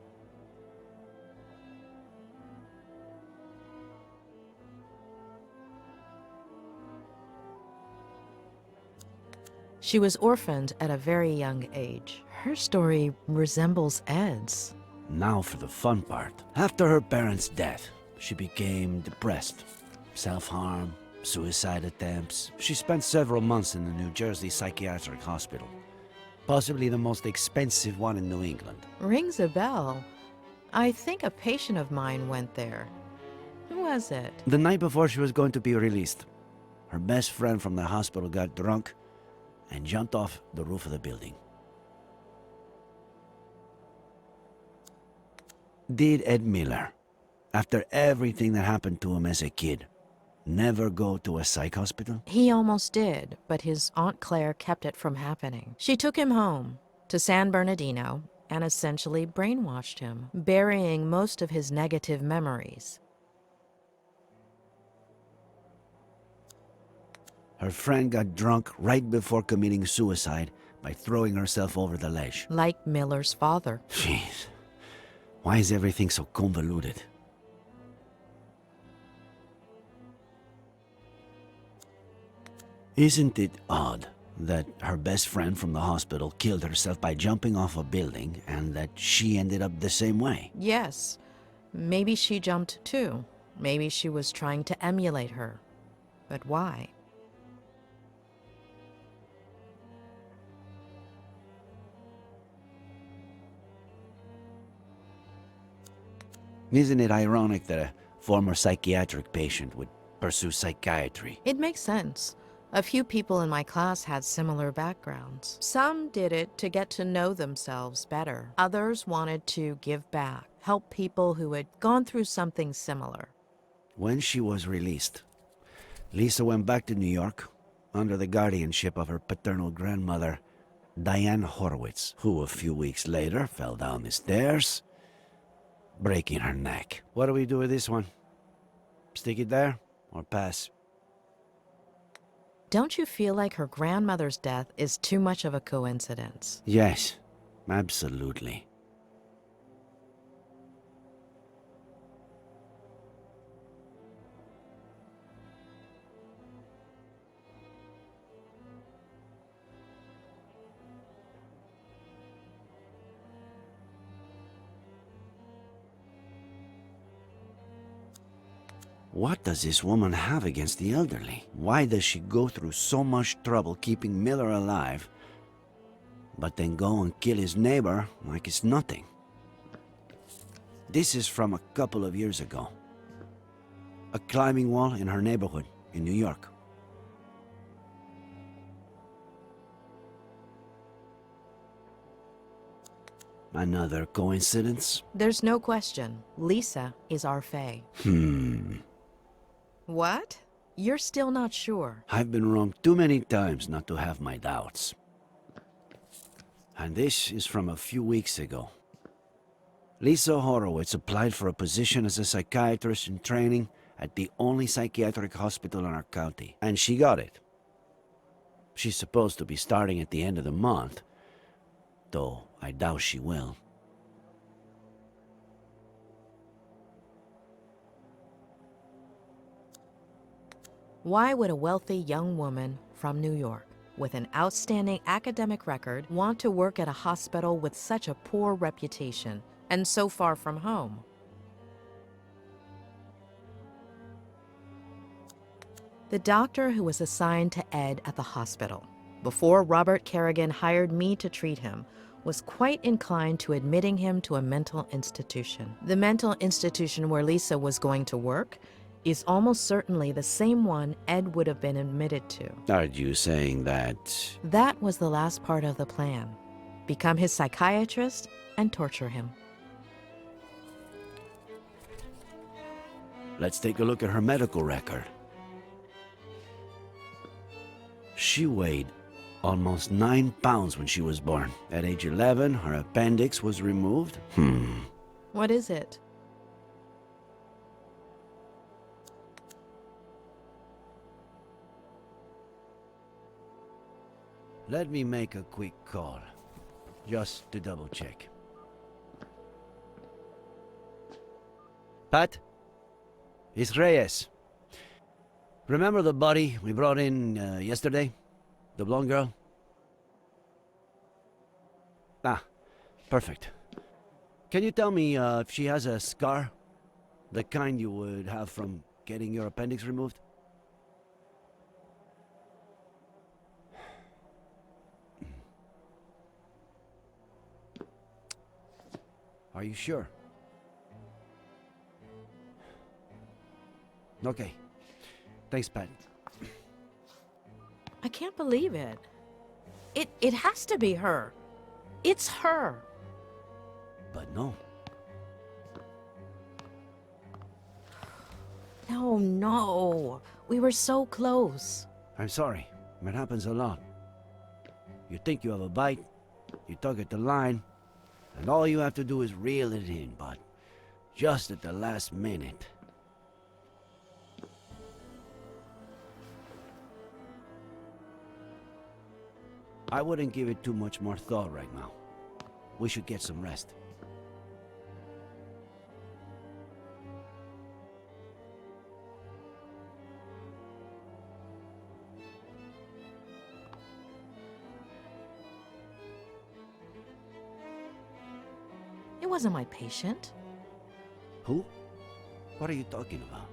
She was orphaned at a very young age. Her story resembles Ed's. Now for the fun part. After her parents' death, she became depressed. Self-harm, suicide attempts. She spent several months in the New Jersey Psychiatric Hospital. Possibly the most expensive one in New England. Rings a bell. I think a patient of mine went there. Who was it? The night before she was going to be released, her best friend from the hospital got drunk and jumped off the roof of the building. Did Ed Miller, after everything that happened to him as a kid, never go to a psych hospital? He almost did, but his Aunt Claire kept it from happening. She took him home to San Bernardino and essentially brainwashed him, burying most of his negative memories. Her friend got drunk right before committing suicide by throwing herself over the ledge. Like Miller's father. Jeez. Why is everything so convoluted? Isn't it odd that her best friend from the hospital killed herself by jumping off a building and that she ended up the same way? Yes. Maybe she jumped too. Maybe she was trying to emulate her. But why? Isn't it ironic that a former psychiatric patient would pursue psychiatry? It makes sense. A few people in my class had similar backgrounds. Some did it to get to know themselves better. Others wanted to give back, help people who had gone through something similar. When she was released, Lisa went back to New York under the guardianship of her paternal grandmother, Diane Horowitz, who a few weeks later fell down the stairs, breaking her neck. What do we do with this one? Stick it there or pass? Don't you feel like her grandmother's death is too much of a coincidence? Yes, absolutely. What does this woman have against the elderly? Why does she go through so much trouble keeping Miller alive, but then go and kill his neighbor like it's nothing? This is from a couple of years ago. A climbing wall in her neighborhood in New York. Another coincidence? There's no question. Lisa is our Fae. What? You're still not sure? I've been wrong too many times not to have my doubts. And this is from a few weeks ago. Lisa Horowitz applied for a position as a psychiatrist in training at the only psychiatric hospital in our county, and she got it. She's supposed to be starting at the end of the month, though I doubt she will. Why would a wealthy young woman from New York with an outstanding academic record want to work at a hospital with such a poor reputation and so far from home? The doctor who was assigned to Ed at the hospital, before Robert Kerrigan hired me to treat him, was quite inclined to admitting him to a mental institution. The mental institution where Lisa was going to work is almost certainly the same one Ed would have been admitted to. Are you saying that... That was the last part of the plan. Become his psychiatrist and torture him. Let's take a look at her medical record. She weighed almost 9 pounds when she was born. At age 11, her appendix was removed. What is it? Let me make a quick call, just to double check. Pat? It's Reyes. Remember the body we brought in yesterday? The blonde girl? Ah, perfect. Can you tell me if she has a scar? The kind you would have from getting your appendix removed? Are you sure? Okay. Thanks, Pat. I can't believe it. It has to be her. It's her. But no. No. We were so close. I'm sorry. It happens a lot. You think you have a bite, you tug at the line, and all you have to do is reel it in, but just at the last minute. I wouldn't give it too much more thought right now. We should get some rest. It wasn't my patient. Who? What are you talking about?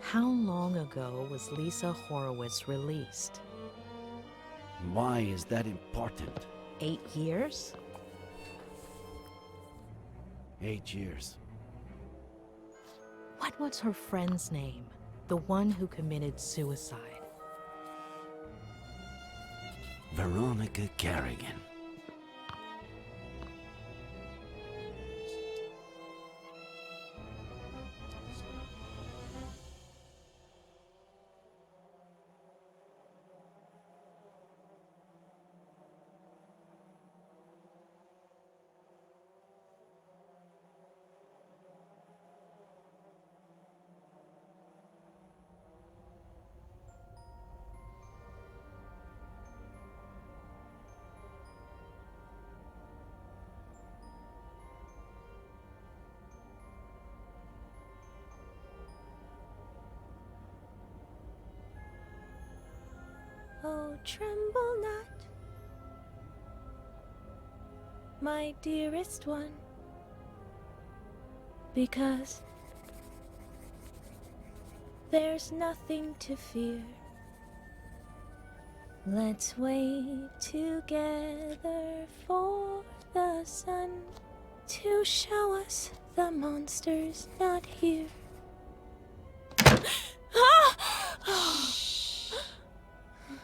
How long ago was Lisa Horowitz released? Why is that important? 8 years? 8 years. What was her friend's name? The one who committed suicide. Veronica Carrigan. Oh, tremble not, my dearest one, because there's nothing to fear. Let's wait together for the sun to show us the monster's not here.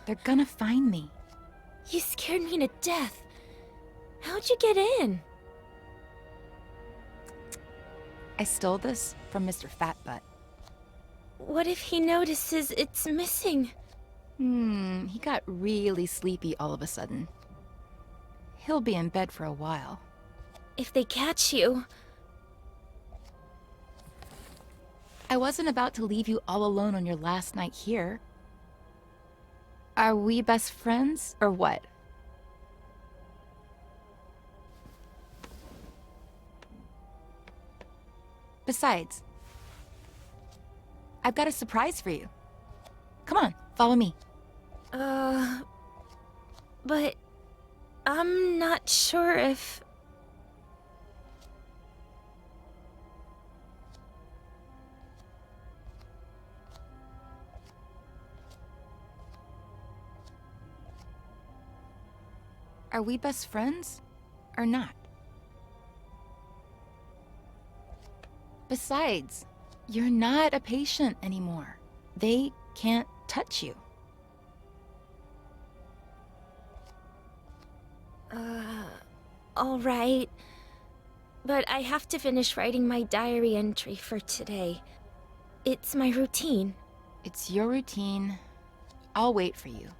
They're gonna find me. You scared me to death. How'd you get in? I stole this from Mr. Fatbutt. What if he notices it's missing? He got really sleepy all of a sudden. He'll be in bed for a while. If they catch you... I wasn't about to leave you all alone on your last night here. Are we best friends, or what? Besides, I've got a surprise for you. Come on, follow me. But I'm not sure if... Are we best friends or not? Besides, you're not a patient anymore. They can't touch you. All right. But I have to finish writing my diary entry for today. It's my routine. It's your routine. I'll wait for you.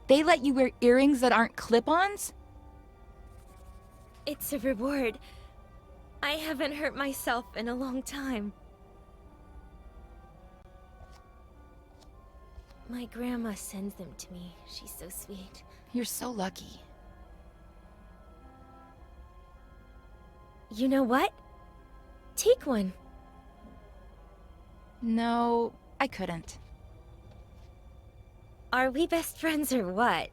They let you wear earrings that aren't clip-ons? It's a reward. I haven't hurt myself in a long time. My grandma sends them to me. She's so sweet. You're so lucky. You know what? Take one. No, I couldn't. Are we best friends or what?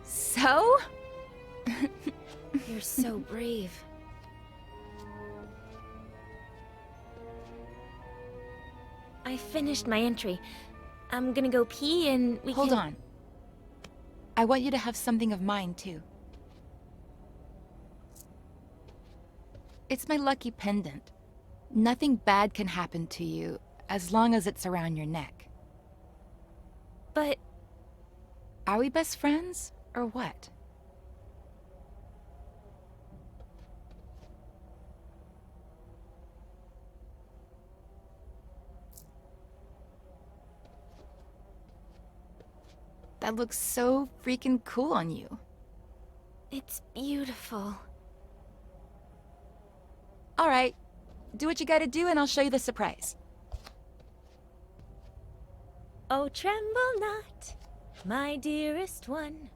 So? You're so brave. I finished my entry. I'm gonna go pee and we Hold can... on. I want you to have something of mine, too. It's my lucky pendant. Nothing bad can happen to you as long as it's around your neck. But... Are we best friends, or what? That looks so freaking cool on you. It's beautiful. All right. Do what you gotta do and I'll show you the surprise. Oh, tremble not, my dearest one,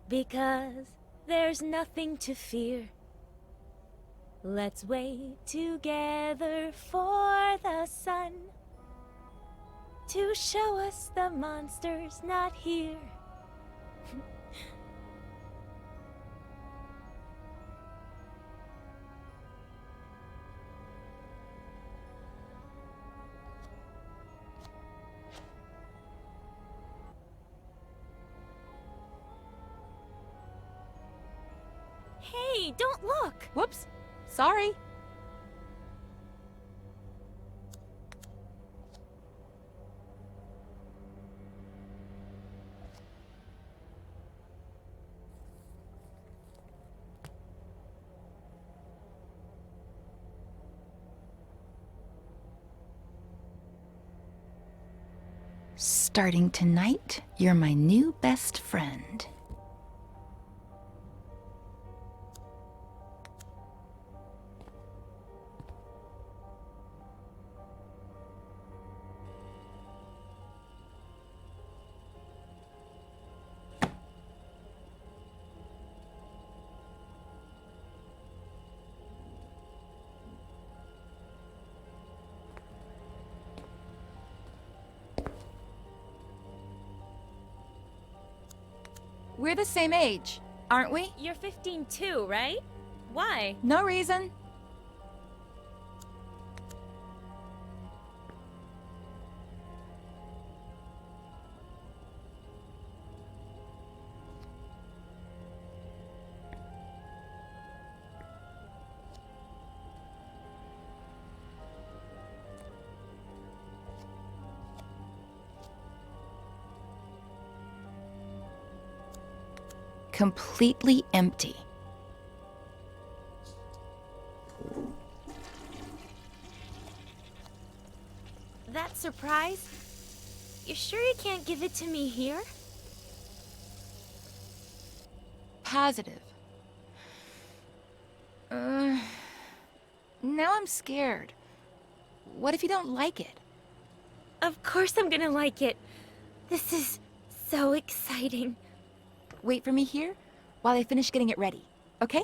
because there's nothing to fear. Let's wait together for the sun to show us the monster's not here. Hey, don't look! Whoops. Sorry. Starting tonight, you're my new best friend. We're the same age, aren't we? You're 15 too, right? Why? No reason. Completely empty. That surprise? You sure you can't give it to me here? Positive. Now I'm scared. What if you don't like it? Of course I'm gonna like it. This is so exciting. Wait for me here while I finish getting it ready, okay?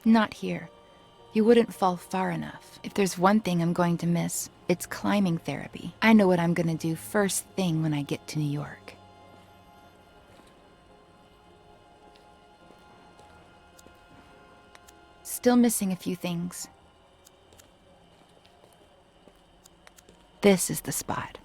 Not here. You wouldn't fall far enough. If there's one thing I'm going to miss, it's climbing therapy. I know what I'm gonna do first thing when I get to New York. Still missing a few things. This is the spot.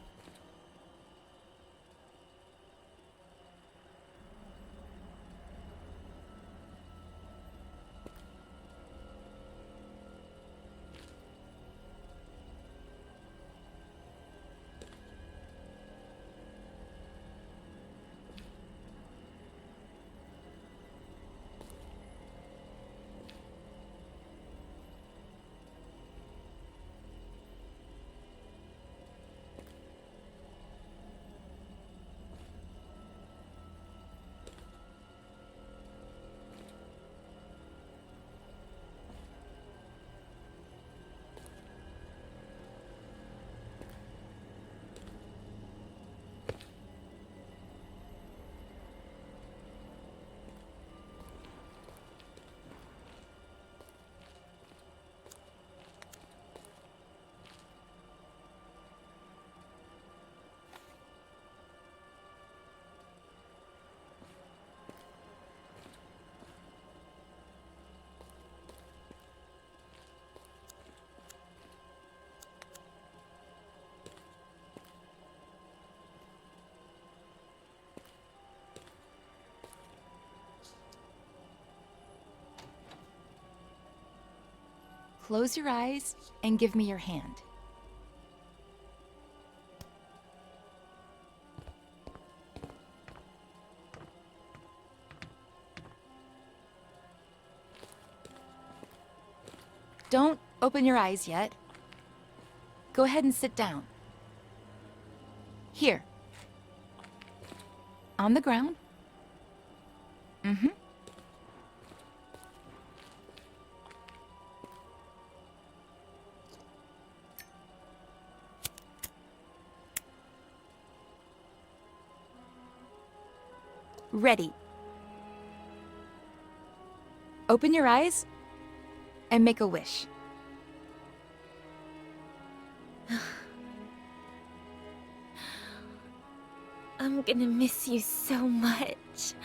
close your eyes and give me your hand. Don't open your eyes yet. Go ahead and sit down. Here. On the ground. Mm-hmm. Ready. Open your eyes and make a wish. I'm gonna miss you so much.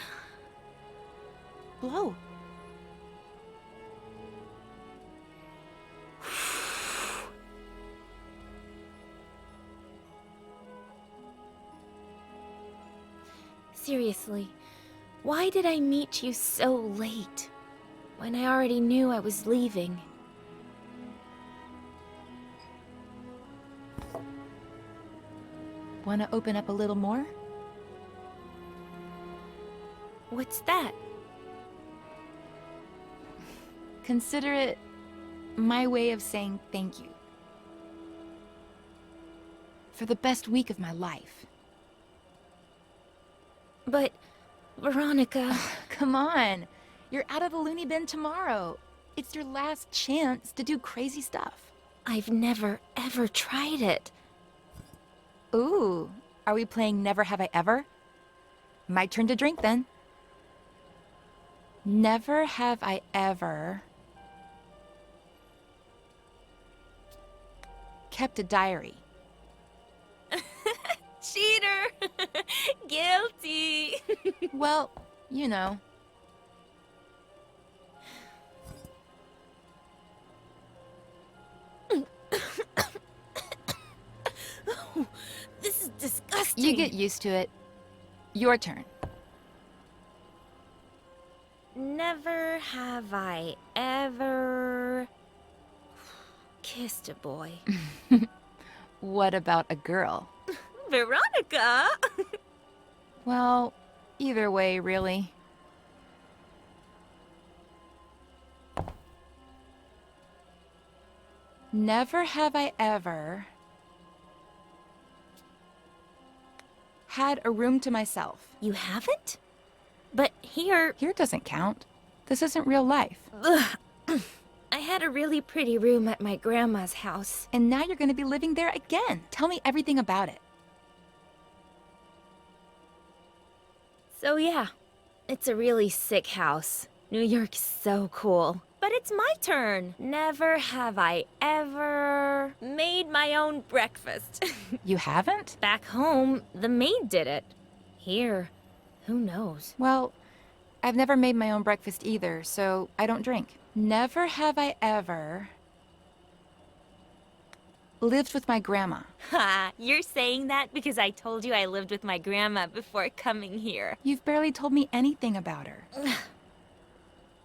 Blow. Seriously, why did I meet you so late? When I already knew I was leaving. Want to open up a little more? What's that? Consider it my way of saying thank you. For the best week of my life. But, Veronica... Come on. You're out of the loony bin tomorrow. It's your last chance to do crazy stuff. I've never, ever tried it. Ooh, are we playing Never Have I Ever? My turn to drink then. Never have I ever kept a diary. Cheater! Guilty! Well, you know. This is disgusting. You get used to it. Your turn. Never have I ever kissed a boy. What about a girl? Veronica! Well, either way, really. Never have I ever had a room to myself. You haven't? But here... Here doesn't count. This isn't real life. Ugh. I had a really pretty room at my grandma's house. And now you're gonna be living there again. Tell me everything about it. So yeah, it's a really sick house. New York's so cool. But it's my turn. Never have I ever made my own breakfast. You haven't? Back home, the maid did it. Here, who knows? Well, I've never made my own breakfast either, so I don't drink. Never have I ever lived with my grandma. Ha! You're saying that because I told you I lived with my grandma before coming here. You've barely told me anything about her.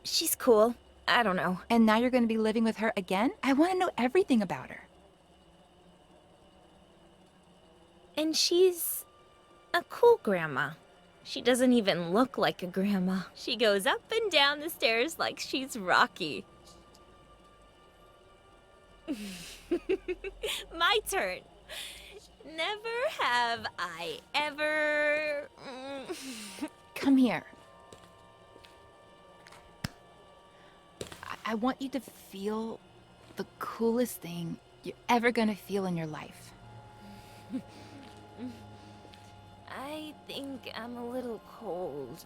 She's cool. I don't know. And now you're going to be living with her again? I want to know everything about her. And she's a cool grandma. She doesn't even look like a grandma. She goes up and down the stairs like she's Rocky. My turn. Never have I ever... Come here. I want you to feel the coolest thing you're ever gonna feel in your life. I think I'm a little cold.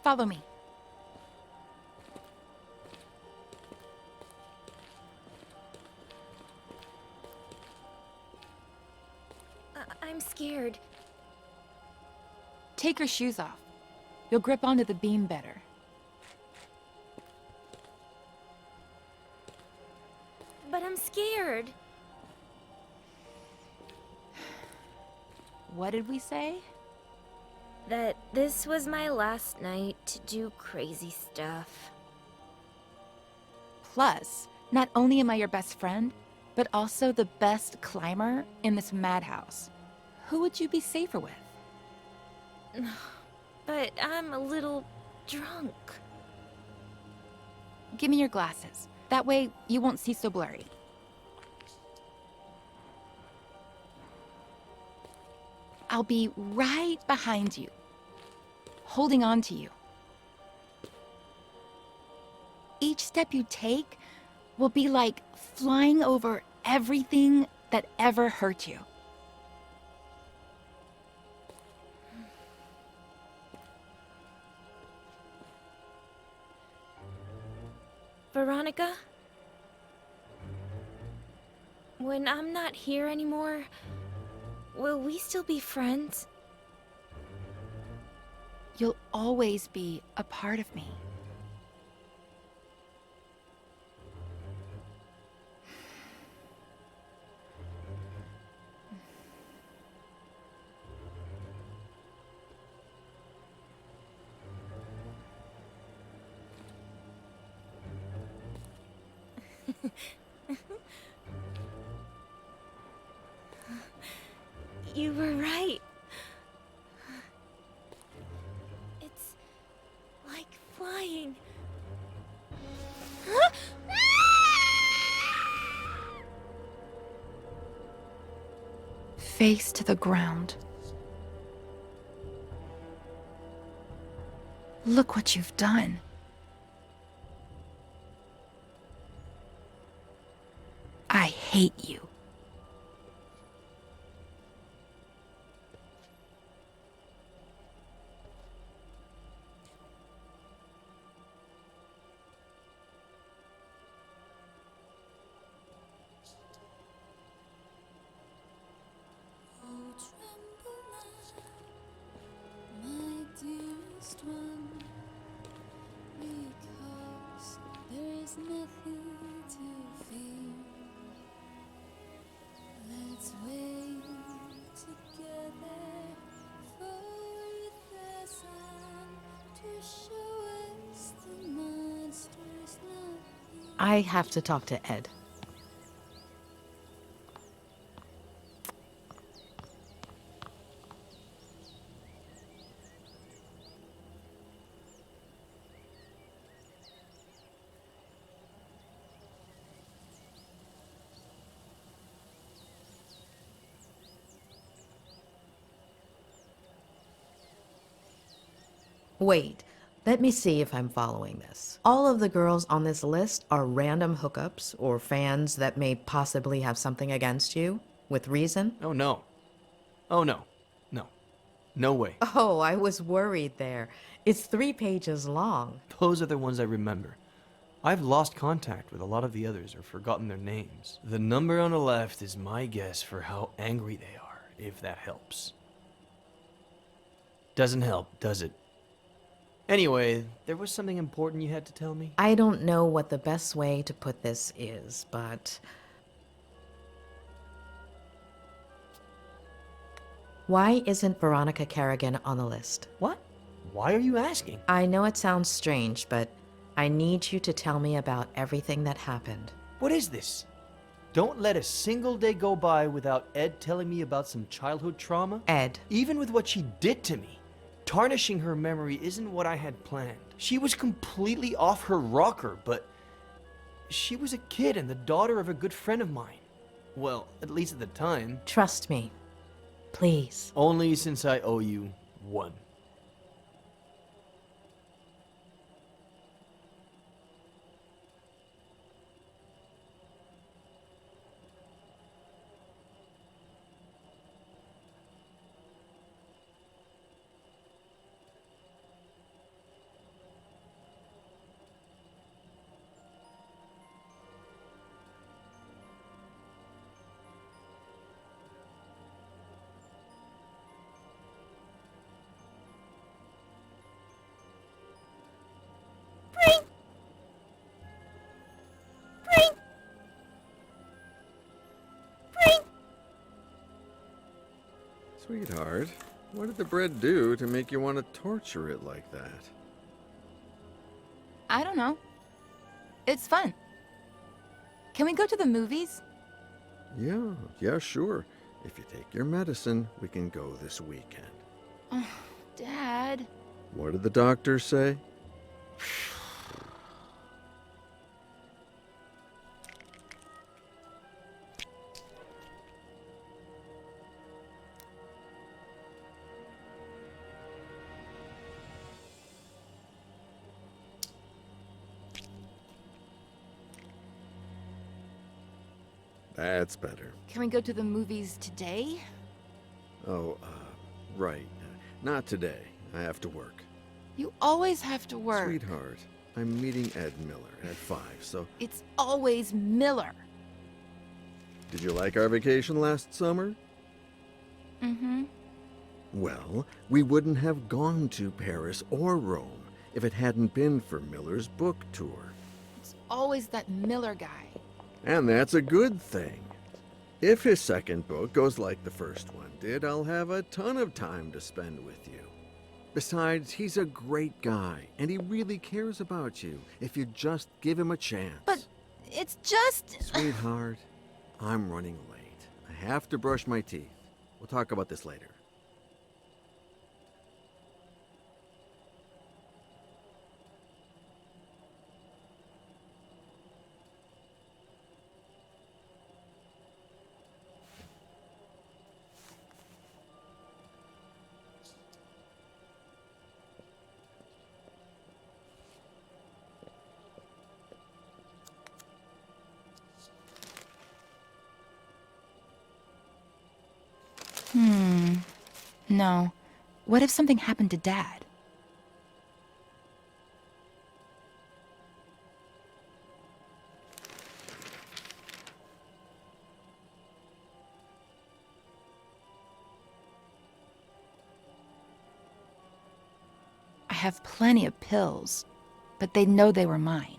Follow me. I'm scared. Take your shoes off. You'll grip onto the beam better. But I'm scared. What did we say? That this was my last night to do crazy stuff. Plus, not only am I your best friend, but also the best climber in this madhouse. Who would you be safer with? But I'm a little drunk. Give me your glasses. That way, you won't see so blurry. I'll be right behind you, holding on to you. Each step you take will be like flying over everything that ever hurt you. Veronica? When I'm not here anymore, will we still be friends? You'll always be a part of me. You were right. It's like flying. Face to the ground. Look what you've done. I hate you. I have to talk to Ed. Wait, let me see if I'm following this. All of the girls on this list are random hookups or fans that may possibly have something against you, with reason? Oh no. Oh no. No. No way. Oh, I was worried there. It's 3 pages long. Those are the ones I remember. I've lost contact with a lot of the others or forgotten their names. The number on the left is my guess for how angry they are, if that helps. Doesn't help, does it? Anyway, there was something important you had to tell me? I don't know what the best way to put this is, but... Why isn't Veronica Kerrigan on the list? What? Why are you asking? I know it sounds strange, but I need you to tell me about everything that happened. What is this? Don't let a single day go by without Ed telling me about some childhood trauma. Ed. Even with what she did to me, tarnishing her memory isn't what I had planned. She was completely off her rocker, but she was a kid and the daughter of a good friend of mine. Well, at least at the time. Trust me. Please. Only since I owe you one. Sweetheart, what did the bread do to make you want to torture it like that? I don't know. It's fun. Can we go to the movies? Yeah, sure. If you take your medicine, we can go this weekend. Oh, Dad. What did the doctor say? That's better. Can we go to the movies today? Oh, right. Not today. I have to work. You always have to work. Sweetheart, I'm meeting Ed Miller at 5, so... It's always Miller. Did you like our vacation last summer? Mm-hmm. Well, we wouldn't have gone to Paris or Rome if it hadn't been for Miller's book tour. It's always that Miller guy. And that's a good thing. If his second book goes like the first one did, I'll have a ton of time to spend with you. Besides, he's a great guy, and he really cares about you if you just give him a chance. But it's just... Sweetheart, I'm running late. I have to brush my teeth. We'll talk about this later. No. What if something happened to Dad? I have plenty of pills, but they'd know they were mine.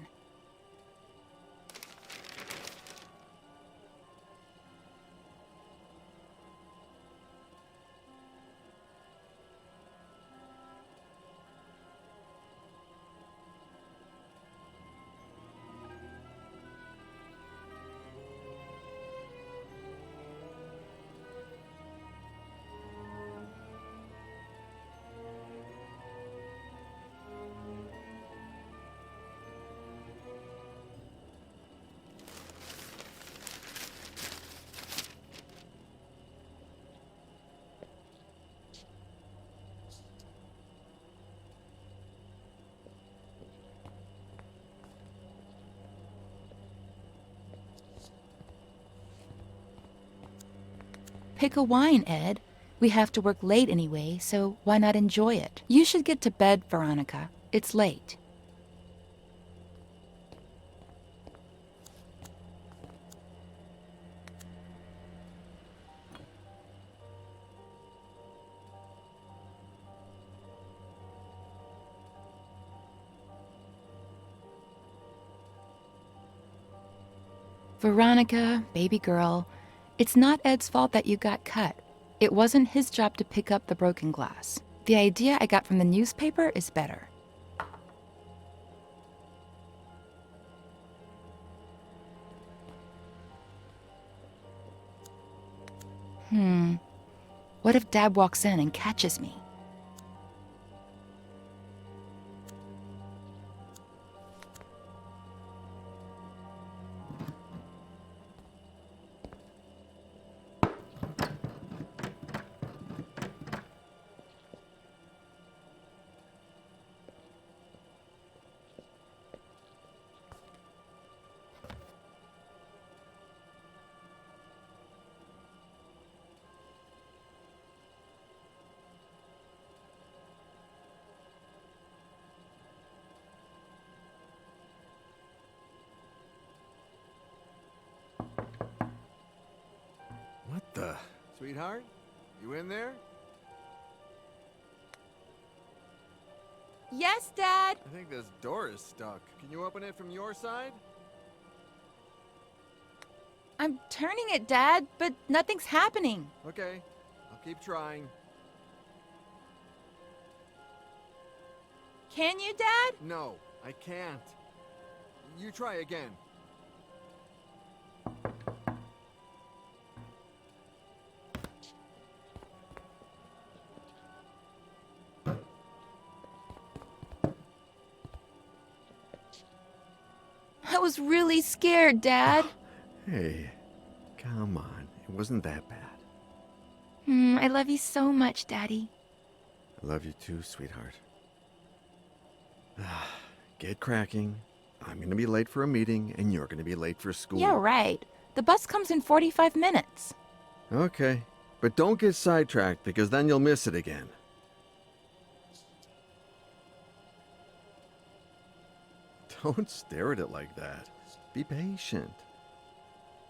Pick a wine, Ed. We have to work late anyway, so why not enjoy it? You should get to bed, Veronica. It's late. Veronica, baby girl, it's not Ed's fault that you got cut. It wasn't his job to pick up the broken glass. The idea I got from the newspaper is better. What if Dad walks in and catches me? What the? Sweetheart? You in there? Yes, Dad? I think this door is stuck. Can you open it from your side? I'm turning it, Dad, but nothing's happening. Okay. I'll keep trying. Can you, Dad? No, I can't. You try again. I was really scared, Dad. Hey, come on. It wasn't that bad. I love you so much, Daddy. I love you too, sweetheart. Get cracking. I'm gonna be late for a meeting, and you're gonna be late for school. Yeah, right. The bus comes in 45 minutes. Okay, but don't get sidetracked, because then you'll miss it again. Don't stare at it like that. Be patient.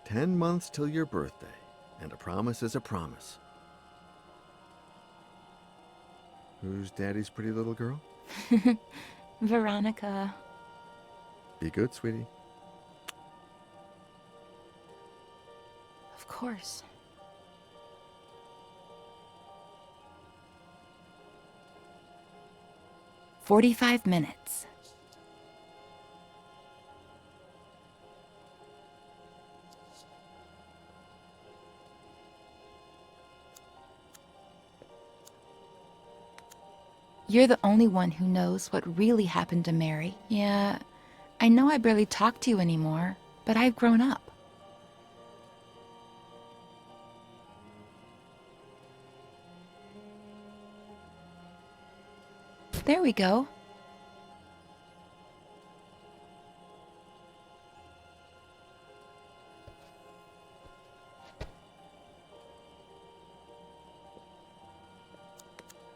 10 months till your birthday, and a promise is a promise. Who's Daddy's pretty little girl? Veronica. Be good, sweetie. Of course. "45 minutes. You're the only one who knows what really happened to Mary. Yeah, I know I barely talk to you anymore, but I've grown up. There we go.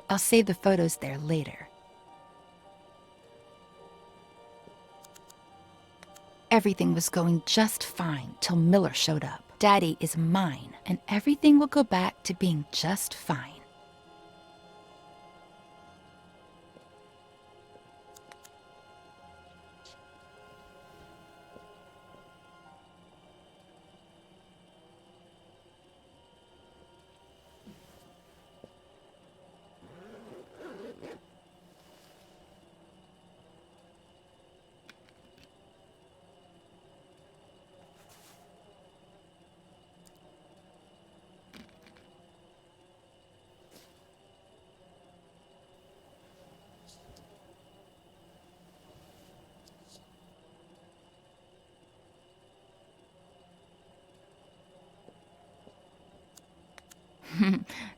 I'll save the photos there later. Everything was going just fine till Miller showed up. Daddy is mine, and everything will go back to being just fine.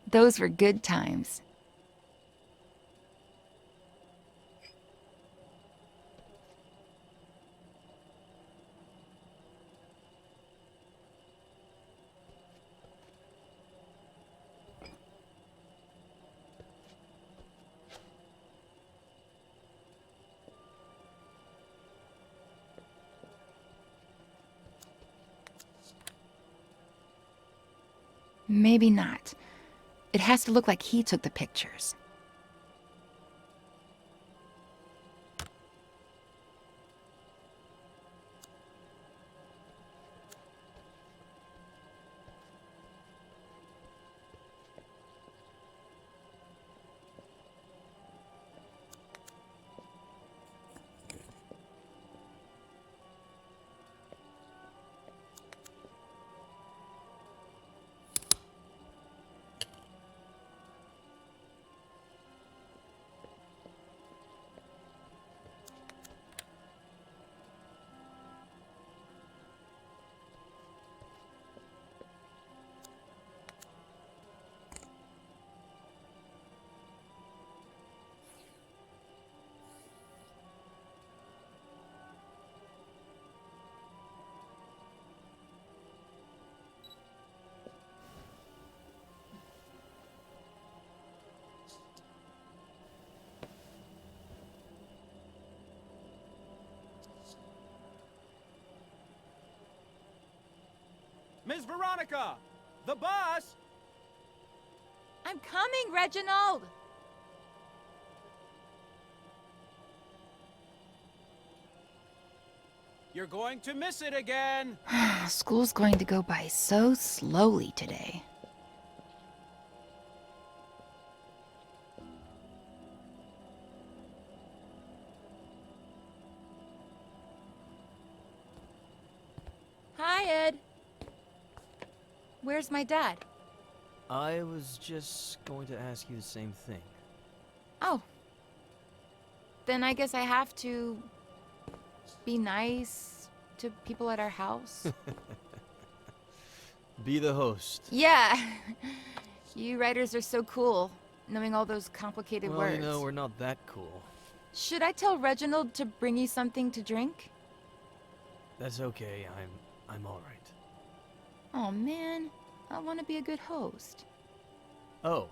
Those were good times. Maybe not. It has to look like he took the pictures. Miss Veronica! The bus! I'm coming, Reginald! You're going to miss it again! School's going to go by so slowly today. Where's my dad? I was just going to ask you the same thing. Oh. Then I guess I have to be nice to people at our house. Be the host. Yeah. You writers are so cool, knowing all those complicated Well, words. you know, we're not that cool. Should I tell Reginald to bring you something to drink? That's okay. I'm all right. Oh man, I want to be a good host. Oh.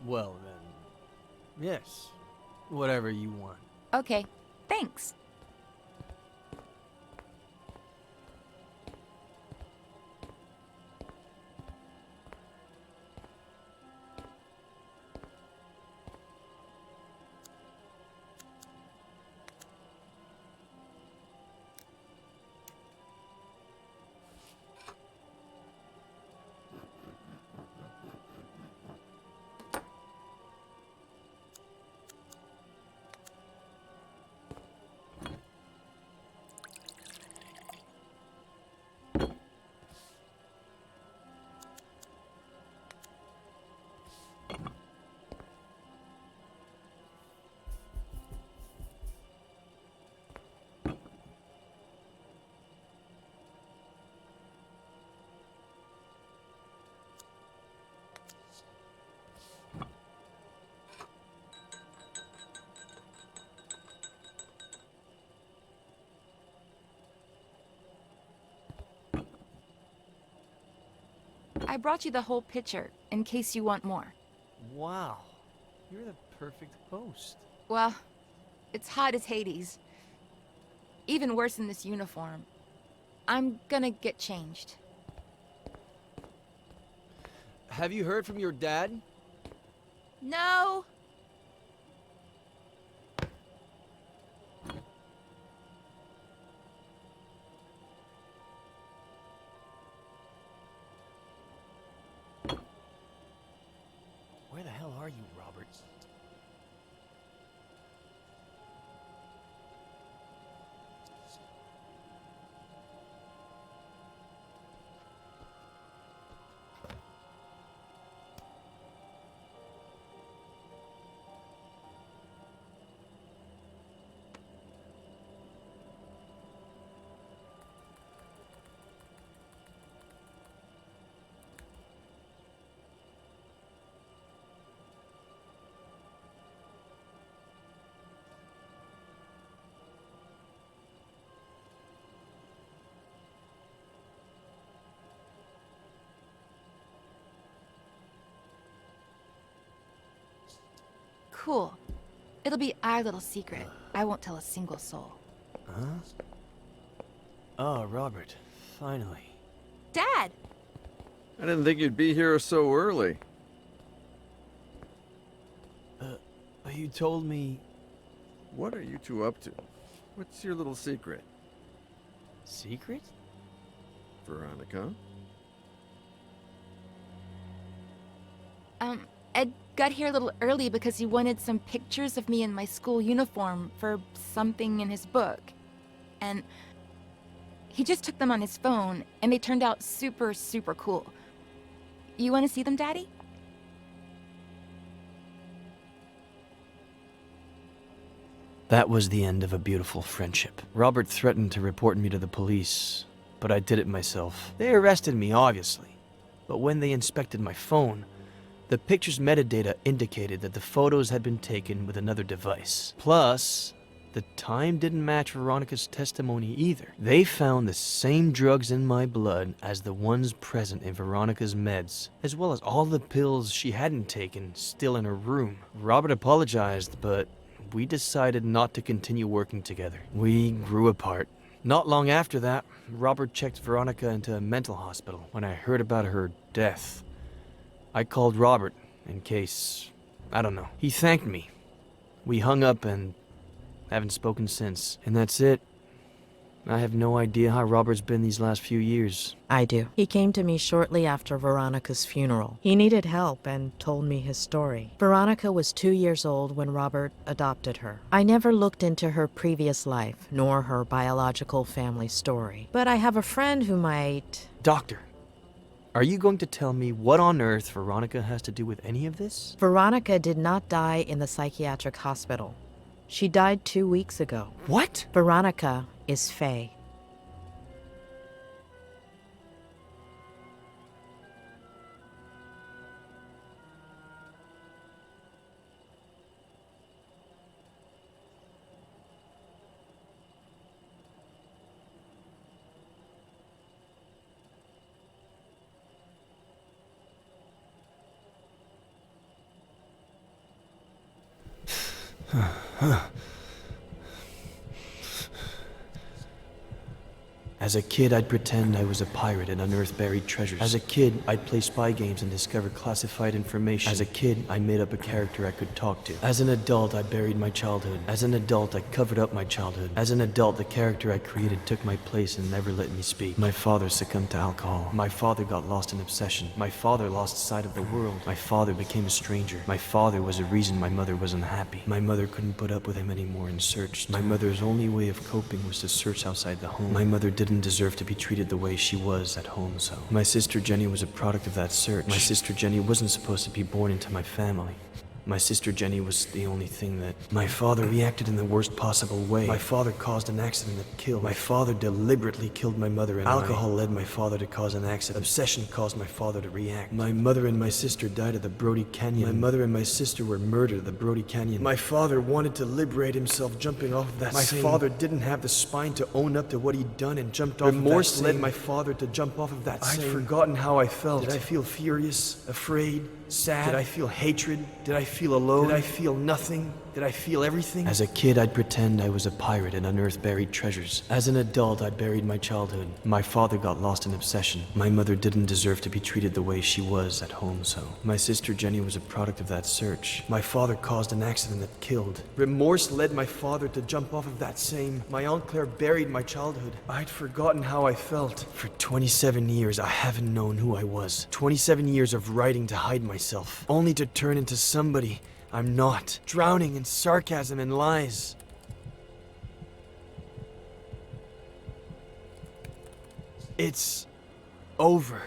Well then, yes. Whatever you want. Okay, thanks. I brought you the whole picture, in case you want more. Wow. You're the perfect host. Well, it's hot as Hades. Even worse in this uniform. I'm gonna get changed. Have you heard from your dad? No! Where the hell are you, Robert? Cool. It'll be our little secret. I won't tell a single soul. Huh? Oh, Robert. Finally. Dad! I didn't think you'd be here so early. You told me... What are you two up to? What's your little secret? Secret? Veronica? Ed got here a little early because he wanted some pictures of me in my school uniform for something in his book. And he just took them on his phone, and they turned out super, super cool. You want to see them, Daddy? That was the end of a beautiful friendship. Robert threatened to report me to the police, but I did it myself. They arrested me, obviously. But when they inspected my phone, the picture's metadata indicated that the photos had been taken with another device. Plus, the time didn't match Veronica's testimony either. They found the same drugs in my blood as the ones present in Veronica's meds, as well as all the pills she hadn't taken still in her room. Robert apologized, but we decided not to continue working together. We grew apart. Not long after that, Robert checked Veronica into a mental hospital when I heard about her death. I called Robert in case, I don't know. He thanked me. We hung up and haven't spoken since. And that's it. I have no idea how Robert's been these last few years. I do. He came to me shortly after Veronica's funeral. He needed help and told me his story. Veronica was 2 years old when Robert adopted her. I never looked into her previous life, nor her biological family story. But I have a friend who might... Doctor, Are you going to tell me what on earth Veronica has to do with any of this? Veronica did not die in the psychiatric hospital. She died 2 weeks ago. What? Veronica is Faye. As a kid, I'd pretend I was a pirate and unearth buried treasures. As a kid, I'd play spy games and discover classified information. As a kid, I made up a character I could talk to. As an adult, I buried my childhood. As an adult, I covered up my childhood. As an adult, the character I created took my place and never let me speak. My father succumbed to alcohol. My father got lost in obsession. My father lost sight of the world. My father became a stranger. My father was a reason my mother was unhappy. My mother couldn't put up with him anymore and searched. My mother's only way of coping was to search outside the home. My mother didn't deserve to be treated the way she was at home, so my sister Jenny was a product of that search. My sister Jenny wasn't supposed to be born into my family. My sister Jenny was the only thing that... My father reacted in the worst possible way. My father caused an accident that killed. My father deliberately killed my mother, and alcohol led my father to cause an accident. Obsession caused my father to react. My mother and my sister died at the Brody Canyon. My mother and my sister were murdered at the Brody Canyon. My father wanted to liberate himself jumping off of that My father didn't have the spine to own up to what he'd done and jumped off Remorse of that led my father to jump off of that I'd forgotten how I felt. Did I feel furious, afraid, sad? Did I feel hatred? Did I feel alone? Did I feel nothing? Did I feel everything? As a kid, I'd pretend I was a pirate and unearth buried treasures. As an adult, I buried my childhood. My father got lost in obsession. My mother didn't deserve to be treated the way she was at home, so my sister Jenny was a product of that search. My father caused an accident that killed. Remorse led my father to jump off of that same. My Aunt Claire buried my childhood. I'd forgotten how I felt. For 27 years, I haven't known who I was. 27 years of writing to hide myself, only to turn into somebody I'm not, drowning in sarcasm and lies. It's over.